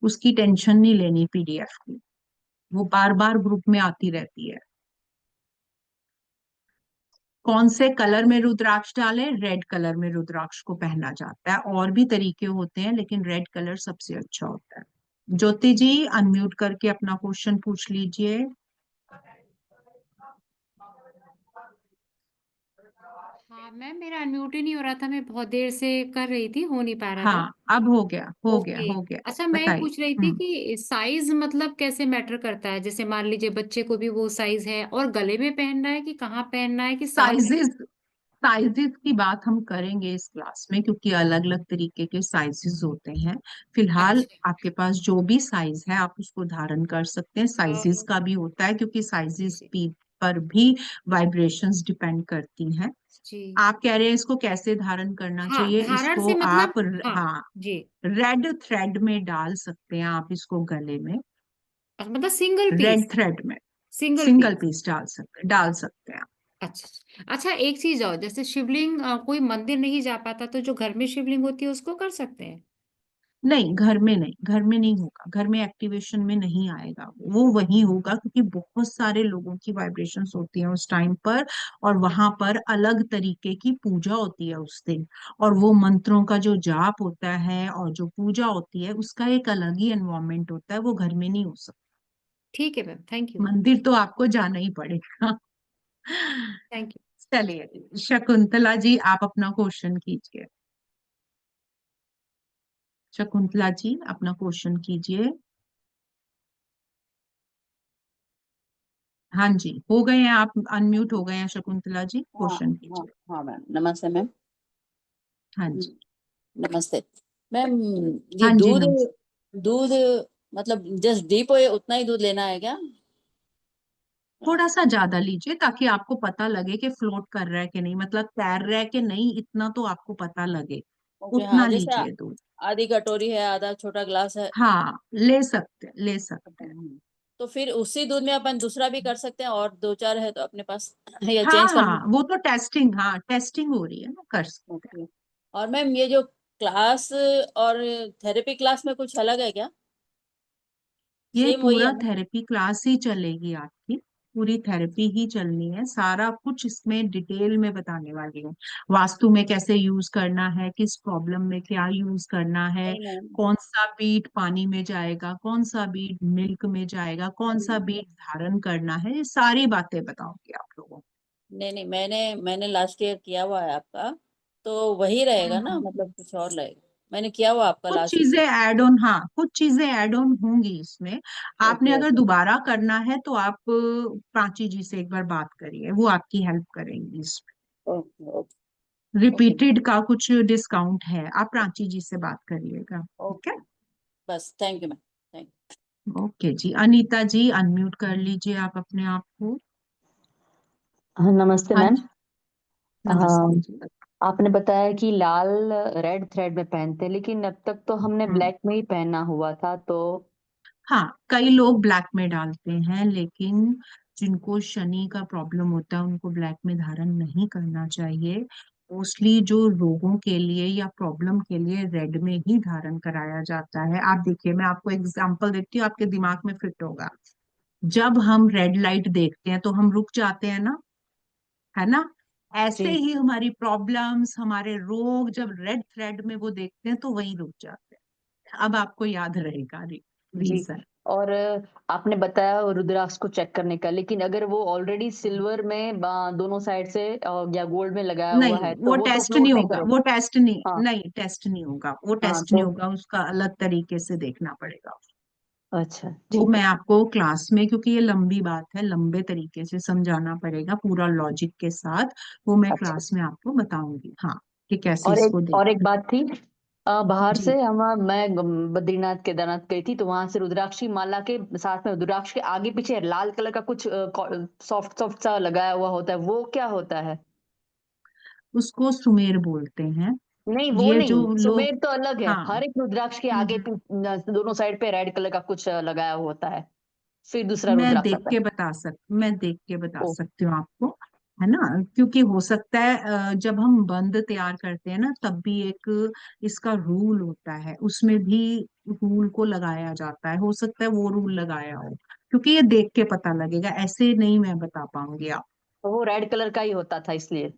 उसकी टेंशन नहीं लेनी पीडीएफ की, वो बार बार ग्रुप में आती रहती है। कौन से कलर में रुद्राक्ष डालें? रेड कलर में रुद्राक्ष को पहना जाता है। और भी तरीके होते हैं, लेकिन रेड कलर सबसे अच्छा होता है। ज्योति जी अनम्यूट करके अपना क्वेश्चन पूछ लीजिए। हाँ मैम, मेरा अनम्यूट ही नहीं हो रहा था, मैं बहुत देर से कर रही थी, हो नहीं पा रहा था। हाँ, अब हो गया, हो गया, ओके। हो गया। अच्छा, मैं ये बताइए। पूछ रही थी हम्म। कि साइज मतलब कैसे मैटर करता है? जैसे मान लीजिए बच्चे को भी वो साइज है, और गले में पहनना है कि कहाँ पहनना है कि साथ में? साइजेस साइजेस की बात हम करेंगे इस क्लास में, क्योंकि अलग अलग तरीके के साइजेस होते हैं। फिलहाल अच्छा। आपके पास जो भी साइज है आप उसको धारण कर सकते हैं। साइजेस का भी होता है, क्योंकि जी साइजेस जी पर भी वाइब्रेशंस डिपेंड करती हैं। जी। आप कह रहे हैं इसको कैसे धारण करना हाँ, चाहिए? धारण इसको से मतलब। आप हाँ हाँ, जी। रेड थ्रेड में डाल सकते हैं आप इसको गले में। अच्छा, मतलब सिंगल रेड पीस? थ्रेड में सिंगल सिंगल पीस। पीस डाल सकते हैं। अच्छा अच्छा, एक चीज और, जैसे शिवलिंग कोई मंदिर नहीं जा पाता तो जो घर में शिवलिंग होती है उसको कर सकते हैं? नहीं, घर में नहीं, घर में नहीं होगा। घर में एक्टिवेशन में नहीं आएगा, वो वहीं होगा, क्योंकि बहुत सारे लोगों की वाइब्रेशंस होती हैं उस टाइम पर। और वहां पर अलग तरीके की पूजा होती है उस दिन। और वो मंत्रों का जो जाप होता है और जो पूजा होती है, उसका एक अलग ही एनवायरनमेंट होता है। वो घर में नहीं हो सकता। ठीक है मैम, थैंक यू। मंदिर तो आपको जाना ही पड़ेगा। Thank you. चलिए शकुंतला जी, आप अपना क्वेश्चन कीजिए। शकुंतला जी अपना क्वेश्चन कीजिए। हाँ जी, हो गए हैं आप, अनम्यूट हो गए हैं शकुंतला जी, हाँ क्वेश्चन हाँ कीजिए। हाँ मैम, नमस्ते मैम। हाँ जी। नमस्ते मैम। ये हाँ जी, दूध नमस्ते। दूध मतलब जस्ट डीप हो, उतना ही दूध लेना है क्या? थोड़ा सा ज्यादा लीजिए ताकि आपको पता लगे कि फ्लोट कर रहा है कि नहीं, मतलब तैर रहा है कि नहीं, इतना तो आपको पता लगे। ओके, हाँ, उतना जैसे लीजिए दूध। आधी कटोरी है, आधा छोटा ग्लास है। हाँ, ले सकते हैं, ले सकते हैं। तो फिर उसी दूध में अपन दूसरा भी कर सकते हैं, और दो चार है तो अपने पास या हाँ चेंज करना। हाँ, वो तो टेस्टिंग, हाँ टेस्टिंग हो रही है ना, कर सकते हैं। ओके। और मैम ये जो क्लास और थेरेपी क्लास में कुछ अलग है क्या? ये सेम वही पूरा है ना? थेरेपी क्लास ही चलेगी आपकी, पूरी थेरेपी ही चलनी है, सारा कुछ इसमें डिटेल में बताने वाली हूँ। वास्तु में कैसे यूज करना है, किस प्रॉब्लम में क्या यूज करना है, नहीं मैम। कौन सा बीट पानी में जाएगा, कौन सा बीट मिल्क में जाएगा, कौन सा नहीं बीट धारण करना है, ये सारी बातें बताऊंगी आप लोगों नहीं, मैंने लास्ट ईयर किया हुआ है आपका, तो वही को। रहेगा ना, मतलब कुछ और रहेगा? मैंने किया हुआ आपका कुछ लास्ट चीजें ईयर। ऐड ऑन, हाँ कुछ चीजें ऐड ऑन होंगी इसमें। आपने ओके अगर ओके दोबारा करना है तो आप प्राची जी से एक बार बात करिए, वो आपकी हेल्प करेंगी इसमें। ओके ओके ओके रिपीटेड का कुछ डिस्काउंट है, आप प्राची जी से बात करिएगा, ठीक है। ओके। बस, thank you ma'am, thank okay जी, अनीता जी अनम्यूट कर लीजिए आप अपने आप को। हाँ, नमस्ते हाँ मैम। जी, हाँ, नमस्ते जी। आपने बताया कि लाल रेड थ्रेड में पहनते हैं, लेकिन अब तक तो हमने हम्म, ब्लैक में ही पहना हुआ था, तो हाँ कई लोग ब्लैक में डालते हैं, लेकिन जिनको शनि का प्रॉब्लम होता है उनको ब्लैक में धारण नहीं करना चाहिए। मोस्टली जो रोगों के लिए या प्रॉब्लम के लिए रेड में ही धारण कराया जाता है। आप देखिए, मैं आपको एग्जांपल देती हूँ, आपके दिमाग में फिट होगा। जब हम रेड लाइट देखते हैं तो हम रुक जाते हैं ना, है ना। ऐसे जी ही हमारी प्रॉब्लम्स, हमारे रोग जब रेड थ्रेड में वो देखते हैं तो वहीं रुक जाते हैं। अब आपको याद रहेगा जी। रीजन। और आपने बताया रुद्राक्ष को चेक करने का, लेकिन अगर वो ऑलरेडी सिल्वर में दोनों साइड से या गोल्ड में लगाया हुआ नहीं, है, तो वो वो तो टेस्ट नहीं फ्लोट नहीं होगा, करेगा। वो टेस्ट नहीं, हाँ नहीं टेस्ट नहीं होगा, वो हाँ, टेस्ट नहीं तो होगा, उसका अलग तरीके से देखना पड़ेगा। अच्छा वो ठीक मैं है। आपको क्लास में, क्योंकि ये लंबी बात है, लंबे तरीके से समझाना पड़ेगा पूरा लॉजिक के साथ, वो मैं अच्छा क्लास में आपको बताऊंगी, हाँ कि कैसे और इसको और एक देखना। बात थी, बाहर जी, से मैं बद्रीनाथ केदारनाथ गई थी, तो वहां से रुद्राक्ष की माला के साथ में रुद्राक्ष के आगे पीछे लाल कलर का कुछ सॉफ्ट सॉफ्ट सा लगाया हुआ होता है, वो क्या होता है? उसको सुमेर बोलते हैं। नहीं, वो ये जो नहीं, लोग, सुमेर तो अलग है। हाँ, हर एक रुद्राक्ष के आगे दोनों साइड पे रेड कलर का कुछ लगाया हुआ होता है, फिर दूसरा रुद्राक्ष आता है। मैं देख के बता ओ सकती हूँ आपको, है ना। क्योंकि हो सकता है जब हम बंद तैयार करते हैं ना तब भी एक इसका रूल होता है, उसमें भी रूल को लगाया जाता है, हो सकता है वो रूल लगाया हो, क्योंकि ये देख के पता लगेगा, ऐसे नहीं मैं बता पाऊंगी आप। तो वो रेड कलर का ही होता था इसलिए।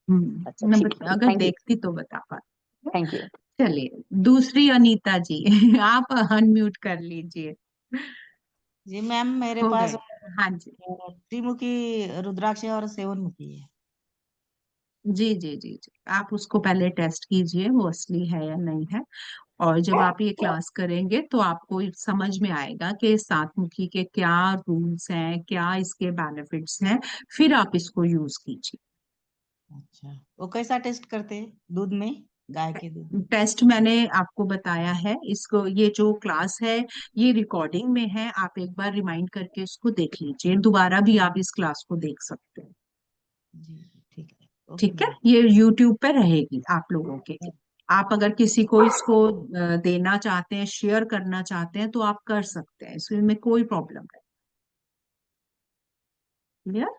अच्छा मैं ठीक है, अगर थैंक यू। देखती तो बता पाती। Thank you. चलिए, दूसरी अनीता जी आप अनम्यूट कर लीजिए। जी मैम, मेरे हो पास गए, हाँ जी। त्रिमुखी रुद्राक्ष है और सेवनमुखी है। जी जी जी जी, आप उसको पहले टेस्ट कीजिए वो असली है या नहीं है, और जब आप ये क्लास करेंगे तो आपको ये समझ में आएगा कि सातमुखी के क्या रूल्स हैं, क्या इसके बेनिफिट्स हैं, फिर आप इसको यूज कीजिए। अच्छा, वो कैसा टेस्ट करते हैं? दूध में, गाय के दूध में? टेस्ट मैंने आपको बताया है, इसको ये जो क्लास है ये रिकॉर्डिंग में है, आप एक बार रिमाइंड करके इसको देख लीजिए, दोबारा भी आप इस क्लास को देख सकते हैं। जी जी, ठीक है, ओके ठीक है, मैम। ये यूट्यूब पे रहेगी आप लोगों के लिए। आप अगर किसी को इसको देना चाहते हैं, शेयर करना चाहते हैं तो आप कर सकते हैं, इसमें कोई प्रॉब्लम नहीं। क्लियर।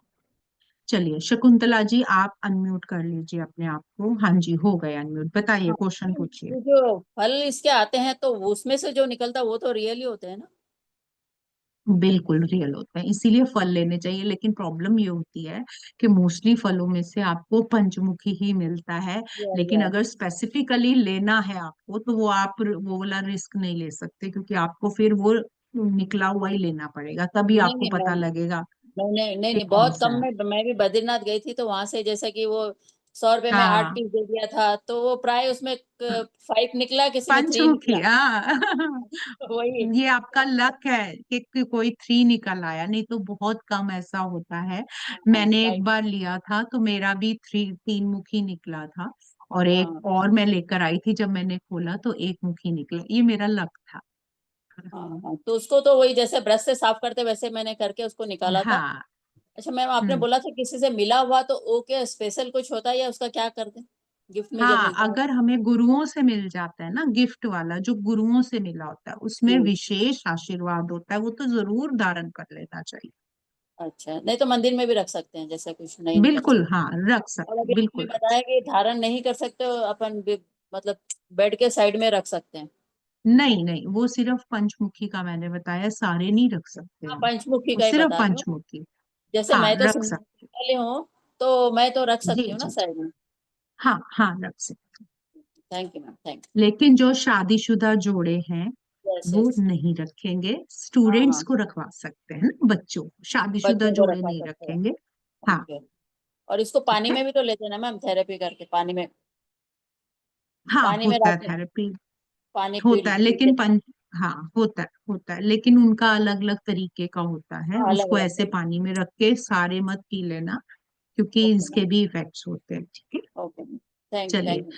चलिए शकुंतला जी आप अनम्यूट कर लीजिए अपने आप को। हाँ जी, हो गए अनम्यूट, बताइए, हाँ, क्वेश्चन पूछिए। ये जो फल इसके आते हैं तो उसमें से जो निकलता है वो तो रियल ही होते हैं ना? बिल्कुल रियल होता है, इसीलिए फल लेने चाहिए, लेकिन प्रॉब्लम ये होती है कि मोस्टली फलों में से आपको पंचमुखी ही मिलता है। लेकिन या अगर स्पेसिफिकली लेना है आपको तो वो आप वो वाला रिस्क नहीं ले सकते, क्योंकि आपको फिर वो निकला हुआ ही लेना पड़ेगा, तभी नहीं आपको नहीं पता मैम, लगेगा नहीं नहीं नहीं कि नहीं, कौन बहुत सा कम है। में। मैं भी बद्रीनाथ गई थी तो वहां से जैसा कि वो 100 रुपए में 8 हाँ, पीस दे दिया था, तो वो प्राय उसमें 5 निकला, किसी में 3 पंचमुखी, निकला। हाँ वही। ये आपका लक है कि कोई 3 निकल आया, नहीं तो बहुत कम ऐसा होता है। हाँ मैंने एक राइट। बार लिया था तो मेरा भी 3 मुखी निकला था, और एक हाँ और मैं लेकर आई थी, जब मैंने खोला तो एक मुखी निकला, ये मेरा लक था। हाँ, तो उसको तो वही जैसे ब्रश से साफ करते वैसे मैंने करके उसको निकाला था। हाँ। अच्छा मैम, आपने बोला था किसी से मिला हुआ, तो ओके स्पेशल कुछ होता है या उसका क्या करते हैं गिफ्ट में जब हाँ, मिलता है? अगर हमें गुरुओं से मिल जाता है ना, गिफ्ट वाला जो गुरुओं से मिला होता है उसमें जी। विशेष आशीर्वाद होता है, वो तो जरूर धारण कर लेना चाहिए। अच्छा, नहीं तो मंदिर में भी रख सकते हैं, जैसे कुछ नहीं कर बिल्कुल, सकते। हाँ, रख और सकते, अभी आपने बिल्कुल रख बताया कि धारण नहीं कर सकते हो अपन मतलब बेड के साइड में रख सकते हैं। नहीं नहीं, वो सिर्फ पंचमुखी का मैंने बताया, सारे नहीं रख सकते हाँ, हम। पंचमुखी वो का ही सिर्फ बता रही हूँ। पंचमुखी। जैसे हाँ, मैं तो रख सिंगल सकते। वाले हूँ, तो मैं तो रख जी सकती हूँ ना जी जी। साइड में। हाँ हाँ, रख सकते। थैंक यू मैम, थैंक लेकिन जो शादीशुदा जोड़े हैं यू। यस वो यस। नहीं रखेंगे, हाँ स्टूडेंट्स हाँ, को रखवा सकते हैं ना, बच्चों को, शादीशुदा बच्चों को जोड़े रखा नहीं सकते हैं। रखेंगे। हाँ। ओके। और इसको ठीक पानी है। में भी तो लेते हैं ना मैम, थेरेपी करके पानी में, हाँ, पानी में होता है रख थेरेपी, पानी होता है पीते। लेकिन हाँ, होता है लेकिन उनका अलग अलग तरीके का होता है, हाँ, अलग उसको अलग ऐसे तरीके। पानी में रख के सारे मत पी लेना, क्योंकि ओके मैम। इसके भी इफेक्ट्स होते हैं। ठीक है। ओके मैम, थैंक यू चलिए, थैंक यू।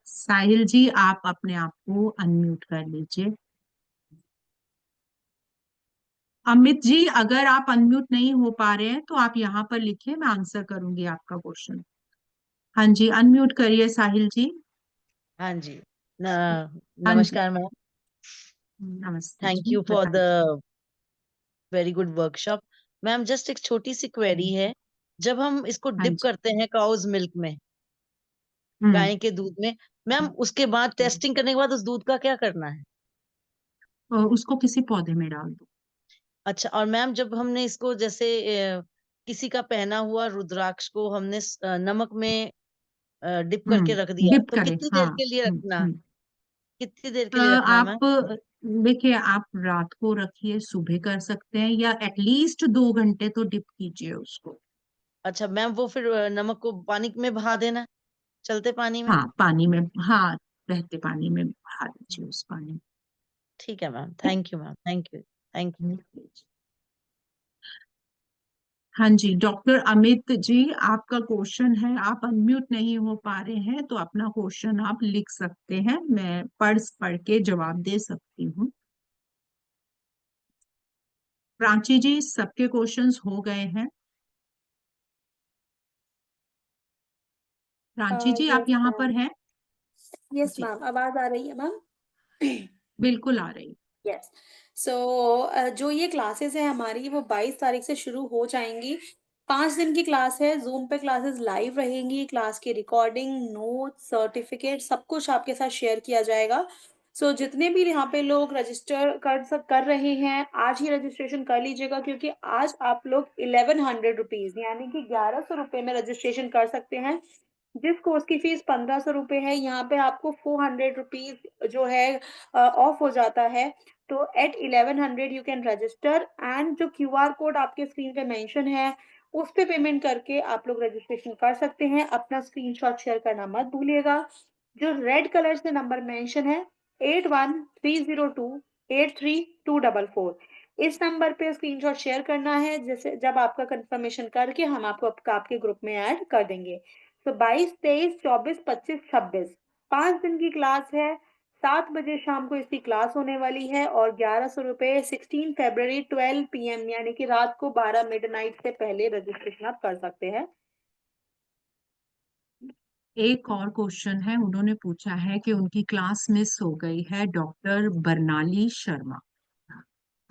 साहिल जी आप अपने आप को अनम्यूट कर लीजिए। अमित जी, अगर आप अनम्यूट नहीं हो पा रहे हैं तो आप यहाँ पर लिखिए, मैं आंसर करूंगी आपका क्वेश्चन। हाँ जी, अनम्यूट करिए साहिल जी। हाँ जी। हाँ जी, नमस्कार मैम। नमस्ते thank ji, you for the बताइए। Very good workshop. Ma'am just एक छोटी सी क्वेरी है। जब हम इसको हाँ डिप जी। करते हैं काउज मिल्क में, हम्म। गाय के दूध में, मैम उसके बाद टेस्टिंग करने के बाद उस दूध का क्या करना है? और उसको किसी पौधे में डाल दो। अच्छा, और मैम जब हमने इसको जैसे किसी का पहना हुआ रुद्राक्ष को हमने नमक में डिप करके रख दिया, डिप तो करें, कितनी हाँ। देर के लिए रखना? कितनी देर के लिए रखना है मैम? आप देखिए, आप रात को रखिए, सुबह कर सकते हैं, या एटलीस्ट 2 घंटे तो डिप कीजिए उसको। अच्छा मैम, वो फिर नमक को पानी में बहा देना है, चलते पानी में? हाँ, पानी में, हाँ, बहते पानी में बहा दीजिए उस पानी में। ठीक है ma'am, thank you ma'am, thank you, thank you. हाँ जी, डॉक्टर अमित जी, आपका क्वेश्चन है, आप अनम्यूट नहीं हो पा रहे हैं तो अपना क्वेश्चन आप लिख सकते हैं, मैं पढ़ के जवाब दे सकती हूँ। प्राची जी, सबके क्वेश्चंस हो गए हैं? प्राची जी, आप यस यहाँ मैम। पर हैं? यस जी, मैम, आवाज आ रही है मैम? बिल्कुल आ रही। यस। सो जो ये क्लासेस है हमारी, वो 22 तारीख से शुरू हो जाएंगी। 5 दिन की क्लास है, जूम पे क्लासेस लाइव रहेंगी, क्लास की रिकॉर्डिंग, नोट, सर्टिफिकेट सब कुछ आपके साथ शेयर किया जाएगा। सो जितने भी यहाँ पे लोग रजिस्टर कर रहे हैं, आज ही रजिस्ट्रेशन कर लीजिएगा, क्योंकि आज आप लोग 1100 रुपीज यानी कि 1100 रुपये में रजिस्ट्रेशन कर सकते हैं। जिस कोर्स की फीस 1500 रुपये है, यहाँ पे आपको 400 रुपीज जो है ऑफ हो जाता है। तो at 1100 you can register, and जो QR कोड आपके स्क्रीन पे मेंशन है, उस पे पेमेंट करके आप लोग रजिस्ट्रेशन कर सकते हैं। अपना स्क्रीनशॉट शेयर करना मत भूलिएगा। जो रेड कलर से नंबर मेंशन है, 8130283244, इस नंबर पे स्क्रीनशॉट शेयर करना है, जैसे जब आपका कंफर्मेशन करके हम आपको आपके ग्रुप में ऐड कर देंगे। तो 22, 23, 24, 25, 26 5 दिन की क्लास है। 7 बजे शाम को इसकी क्लास होने वाली है, और 1100 रुपये 16 फरवरी 12 PM यानी कि रात को 12 मिडनाइट से पहले रजिस्ट्रेशन आप कर सकते हैं। एक और क्वेश्चन है, उन्होंने पूछा है कि उनकी क्लास मिस हो गई है, डॉक्टर बरनाली शर्मा।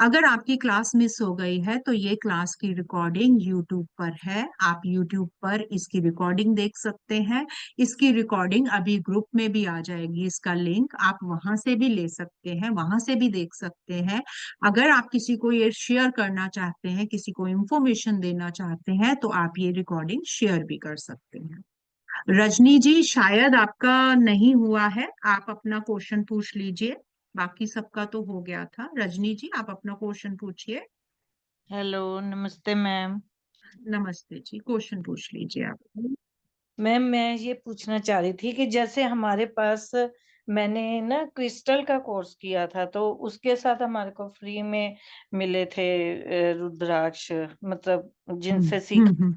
अगर आपकी क्लास मिस हो गई है तो ये क्लास की रिकॉर्डिंग यूट्यूब पर है, आप यूट्यूब पर इसकी रिकॉर्डिंग देख सकते हैं। इसकी रिकॉर्डिंग अभी ग्रुप में भी आ जाएगी, इसका लिंक आप वहां से भी ले सकते हैं, वहां से भी देख सकते हैं। अगर आप किसी को ये शेयर करना चाहते हैं, किसी को इंफॉर्मेशन देना चाहते हैं, तो आप ये रिकॉर्डिंग शेयर भी कर सकते हैं। रजनी जी, शायद आपका नहीं हुआ है, आप अपना क्वेश्चन पूछ लीजिए। बाकी सबका तो हो गया था। रजनी जी, आप अपना क्वेश्चन पूछिए। हेलो, नमस्ते मैम। नमस्ते जी, क्वेश्चन पूछ लीजिए आप। मैम मैं ये पूछना चाह रही थी कि जैसे हमारे पास, मैंने ना क्रिस्टल का कोर्स किया था, तो उसके साथ हमारे को फ्री में मिले थे रुद्राक्ष, मतलब हम्म जिनसे सीख, हम्म हम्म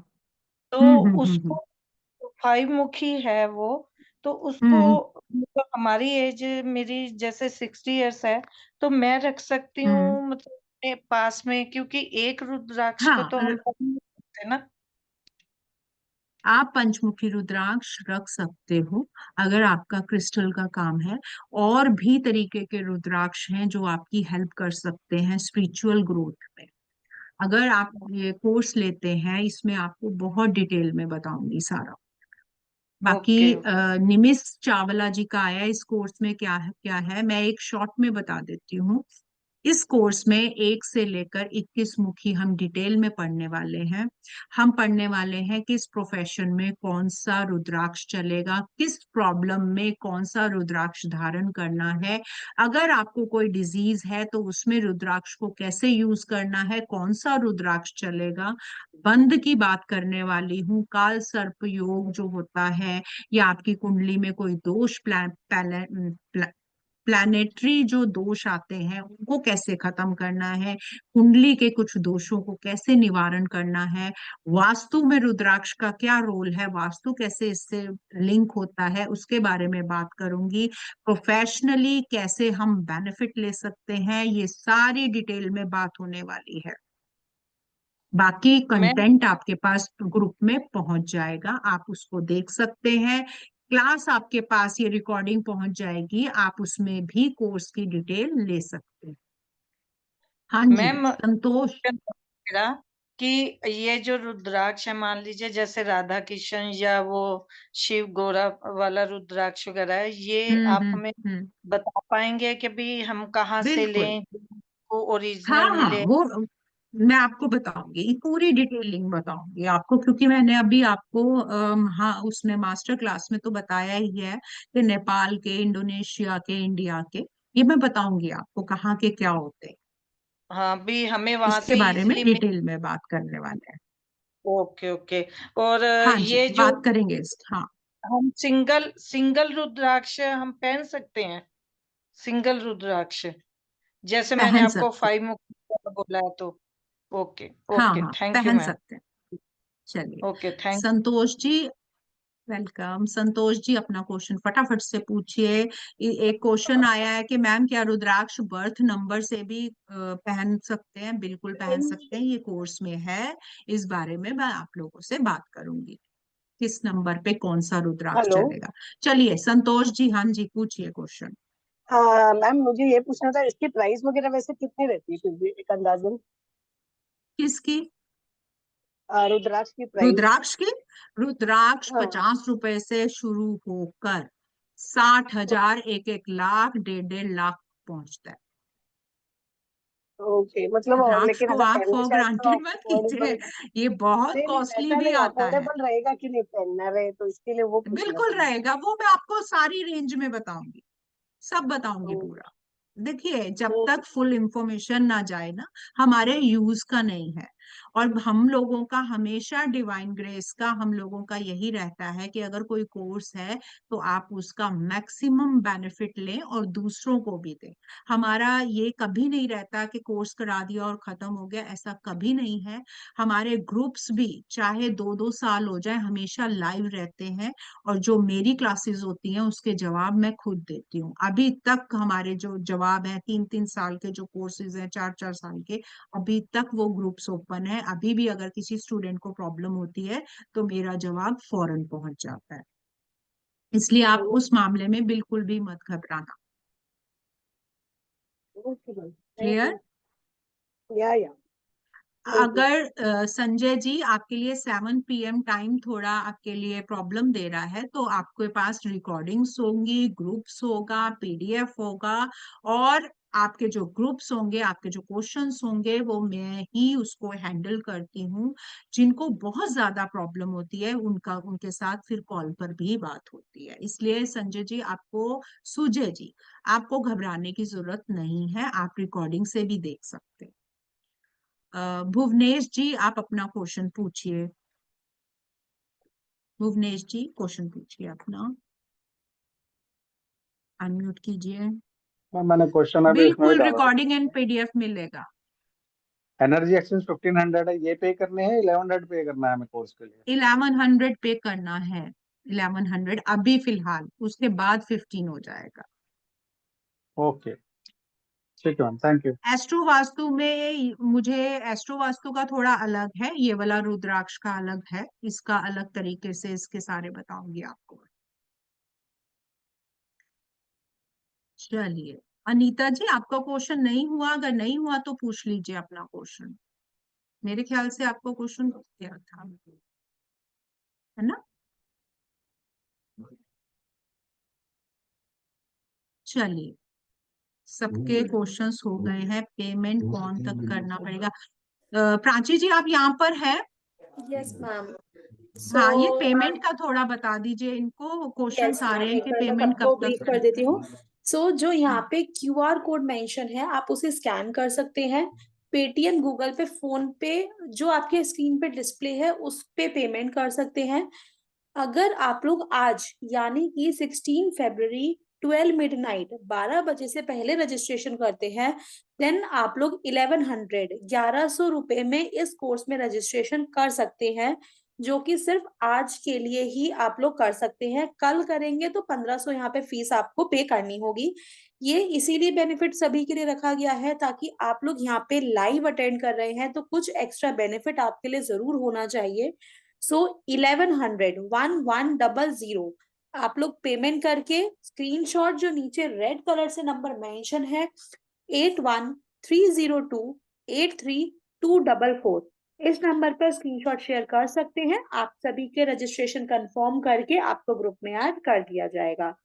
तो हम्म हम्म हम्म उसको 5 मुखी है वो, तो हम्म उसको हम्म तो हमारी एज मेरी जैसे 60 इयर्स है, तो मैं रख सकती हूँ मतलब अपने पास में, क्योंकि एक रुद्राक्ष को हाँ, तो हम रख नहीं सकते ना। आप पंचमुखी रुद्राक्ष रख सकते हो अगर आपका क्रिस्टल का काम है। और भी तरीके के रुद्राक्ष हैं जो आपकी हेल्प कर सकते हैं स्पिरिचुअल ग्रोथ में। अगर आप ये कोर्स लेते हैं, इसमें आपको बहुत डिटेल में बताऊंगी सारा। बाकी ओके। निमिष चावला जी का आया इस कोर्स में, क्या है मैं एक शॉर्ट में बता देती हूँ। इस कोर्स में 1 से लेकर 21 मुखी हम डिटेल में पढ़ने वाले हैं। हम पढ़ने वाले हैं किस प्रोफेशन में कौन सा रुद्राक्ष चलेगा, किस प्रॉब्लम में कौन सा रुद्राक्ष धारण करना है। अगर आपको कोई डिजीज है तो उसमें रुद्राक्ष को कैसे यूज करना है, कौन सा रुद्राक्ष चलेगा। बंद की बात करने वाली हूँ, काल सर्प योग जो होता है, या आपकी कुंडली में कोई दोष प्लैनेटरी जो दोष आते हैं उनको कैसे खत्म करना है, कुंडली के कुछ दोषों को कैसे निवारण करना है, वास्तु में रुद्राक्ष का क्या रोल है, वास्तु कैसे इससे लिंक होता है, उसके बारे में बात करूंगी। प्रोफेशनली कैसे हम बेनिफिट ले सकते हैं, ये सारी डिटेल में बात होने वाली है। बाकी मैं कंटेंट आपके पास ग्रुप में पहुंच जाएगा, आप उसको देख सकते हैं। क्लास आपके पास ये रिकॉर्डिंग पहुंच जाएगी, आप उसमें भी कोर्स की डिटेल ले सकते हैं। हाँ जी, मैम संतोष। मेरा कि ये जो रुद्राक्ष है, मान लीजिए जैसे राधा कृष्ण या वो शिव गौरा वाला रुद्राक्ष वगैरह है, ये आप हमें हम्म। बता पाएंगे कि भी हम कहाँ से बिल्कुल। लें, वो हाँ ओरिजिनल हाँ, मिले। वो मैं आपको बताऊंगी, पूरी डिटेलिंग बताऊंगी आपको, क्योंकि मैंने अभी आपको हाँ उसमें मास्टर क्लास में तो बताया ही है कि नेपाल के, इंडोनेशिया के, इंडिया के, ये मैं बताऊंगी आपको कहाँ के क्या होते हैं। हाँ, भी हमें वहां इसके से बारे में इजीली मिल। डिटेल में बात करने वाले हैं। Okay okay. और हाँ जी, ये जो बात करेंगे हाँ। हम सिंगल सिंगल रुद्राक्ष हम पहन सकते हैं, सिंगल रुद्राक्ष, जैसे मैंने पहन आपको सकते हैं। 5 मुकुट बोला है तो। ओके हाँ ओके, हाँ, थैंक यू पहन मैम। सकते हैं। चलिए, okay thank. Santosh ji, welcome. Santosh ji अपना क्वेश्चन फटाफट से पूछिए। एक क्वेश्चन आया है कि मैम क्या रुद्राक्ष बर्थ नंबर से भी पहन सकते हैं? बिल्कुल पहन सकते हैं, ये कोर्स में है। इस बारे में मैं आप लोगों से बात करूंगी, किस नंबर पे कौन सा रुद्राक्ष हेलो। चलेगा। चलिए संतोष जी, हाँ जी, पूछिए क्वेश्चन। हाँ मैम, मुझे ये पूछना था इसकी प्राइस वगैरह वैसे कितनी रहती है, फिर भी एक अंदाजन किसकी? रुद्राक्ष की प्राइस। रुद्राक्ष की? रुद्राक्ष हाँ। 50 रुपए से शुरू होकर 60,000, 1-1 लाख, 1.5-1.5 लाख पहुंचता है। ओके, मतलब और रुद्राक्ष लेकिन को अगर आप पहनना फॉर चाहे तो ग्रांटेड मत कीजिए, अफोर्डेबल। ये बहुत नहीं नहीं, कॉस्टली वैसा भी नहीं, आता है। अफोर्डेबल रहेगा कि नहीं पहनना रहे, तो इसके लिए वो पूछना बिल्कुल था रहेगा, वो मैं आपको सारी रेंज में बताऊंगी, सब बताऊंगी मुझे। पूरा। देखिए, जब तक फुल इंफॉर्मेशन ना जाए ना, हमारे यूज का नहीं है। और हम लोगों का हमेशा डिवाइन ग्रेस का हम लोगों का यही रहता है कि अगर कोई कोर्स है तो आप उसका मैक्सिमम बेनिफिट लें और दूसरों को भी दें। हमारा ये कभी नहीं रहता कि कोर्स करा दिया और खत्म हो गया, ऐसा कभी नहीं है। हमारे ग्रुप्स भी चाहे 2-2 साल हो जाए, हमेशा लाइव रहते हैं। और जो मेरी क्लासेस होती हैं उसके जवाब मैं खुद देती हूँ। अभी तक हमारे जो जवाब हैं, 3-3 साल के जो कोर्सेज हैं, 4-4 साल के, अभी तक वो ग्रुप्स ओपन है। अभी भी अगर किसी स्टूडेंट को प्रॉब्लम होती है तो मेरा जवाब फौरन पहुंच जाता है। इसलिए आप उस मामले में बिल्कुल भी मत घबराना। Okay ma'am, thank clear? You. या थैंक यू। अगर संजय जी आपके लिए 7 PM टाइम थोड़ा आपके लिए प्रॉब्लम दे रहा है, तो आपके पास रिकॉर्डिंग्स होंगी, ग्रुप्स होगा, PDF होगा, और आपके जो ग्रुप्स होंगे, आपके जो क्वेश्चंस होंगे, वो मैं ही उसको हैंडल करती हूँ। जिनको बहुत ज्यादा प्रॉब्लम होती है उनके साथ फिर कॉल पर भी बात होती है। इसलिए संजय जी, सुजय जी, आपको घबराने की जरूरत नहीं है, आप रिकॉर्डिंग से भी देख सकते हैं। भुवनेश जी, आप अपना क्वेश्चन पूछिए। भुवनेश जी, क्वेश्चन पूछिए अपना, अनम्यूट कीजिए। मैम मैंने क्वेश्चन अभी इसमें भी बिल्कुल डाला था रिकॉर्डिंग ग्रुप एंड में। PDF मिलेगा। एनर्जी एक्सचेंज 1500 है, ये पे करने हैं, 1100 पे करना है हमें कोर्स के लिए? 1100 पे करना है। 1100 अभी फिलहाल, उसके बाद 15 हो जाएगा। ओके, ठीक है ma'am, thank you. Astro vastu में मुझे एस्ट्रो वास्तु का थोड़ा अलग है, ये वाला रुद्राक्ष का अलग है, इसका अलग तरीके से इसके सारे बताऊंगी आपको। चलिए अनीता जी, आपका क्वेश्चन नहीं हुआ, अगर नहीं हुआ तो पूछ लीजिए अपना क्वेश्चन। मेरे ख्याल से आपका क्वेश्चन क्या था, है ना? चलिए सबके क्वेश्चंस हो गए हैं। पेमेंट कौन तक करना पड़ेगा? प्राची जी आप यहाँ पर है? Yes ma'am. हाँ, ये पेमेंट का थोड़ा बता दीजिए इनको, क्वेश्चंस यस आ रहे मैम, हैं एक कि बार मैं पेमेंट सबको कब ब्रीफ तक कर देती हूँ। करना है। जो यहाँ पे QR कोड मेंशन है, आप उसे स्कैन कर सकते हैं। पेटीएम, गूगल पे, फोन पे, जो आपके स्क्रीन पे डिस्प्ले है उस पे पेमेंट कर सकते हैं। अगर आप लोग आज यानी कि 16 फरवरी 12 मिडनाइट 12 बजे से पहले रजिस्ट्रेशन करते हैं, देन आप लोग 1100 रुपए में इस कोर्स में रजिस्ट्रेशन कर सकते हैं, जो कि सिर्फ आज के लिए ही आप लोग कर सकते हैं। कल करेंगे तो 1500 यहाँ पे फीस आपको पे करनी होगी। ये इसीलिए बेनिफिट सभी के लिए रखा गया है ताकि आप लोग यहाँ पे लाइव अटेंड कर रहे हैं तो कुछ एक्स्ट्रा बेनिफिट आपके लिए जरूर होना चाहिए। सो 1100 आप लोग पेमेंट करके स्क्रीनशॉट जो नीचे रेड कलर से नंबर मेंशन है 8130283244, इस नंबर पर स्क्रीनशॉट शेयर कर सकते हैं। आप सभी के रजिस्ट्रेशन कंफर्म करके आपको ग्रुप में ऐड कर दिया जाएगा।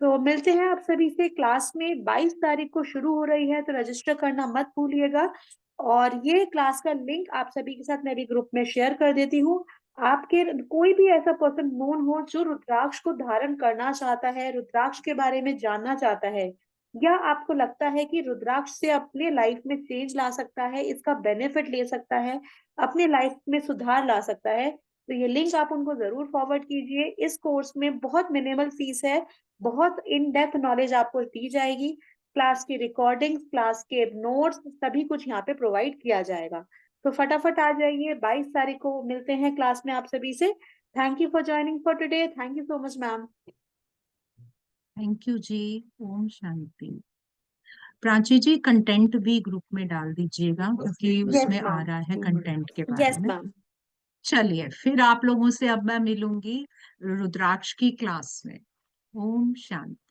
तो मिलते हैं आप सभी से क्लास में। 22 तारीख को शुरू हो रही है, तो रजिस्टर करना मत भूलिएगा। और ये क्लास का लिंक आप सभी के साथ मैं भी ग्रुप में शेयर कर देती हूँ। आपके कोई भी ऐसा पर्सन नोन हो जो रुद्राक्ष को धारण करना चाहता है, रुद्राक्ष के बारे में जानना चाहता है, या आपको लगता है कि रुद्राक्ष से अपने लाइफ में चेंज ला सकता है, इसका बेनिफिट ले सकता है, अपने लाइफ में सुधार ला सकता है, तो ये लिंक आप उनको जरूर फॉरवर्ड कीजिए। इस कोर्स में बहुत मिनिमल फीस है, बहुत इन डेप्थ नॉलेज आपको दी जाएगी। क्लास की रिकॉर्डिंग, क्लास के नोट्स, सभी कुछ यहाँ पे प्रोवाइड किया जाएगा। तो फटाफट आ जाइए। 22 तारीख को मिलते हैं क्लास में आप सभी से। Thank you for joining for today. Thank you so much ma'am. Thank you जी। ओम शांति। प्राची जी कंटेंट भी ग्रुप में डाल दीजिएगा, क्योंकि यस उसमें आ मैम। रहा है कंटेंट के बारे यस में। मैम। चलिए फिर आप लोगों से अब मैं मिलूंगी रुद्राक्ष की क्लास में। ओम शांति।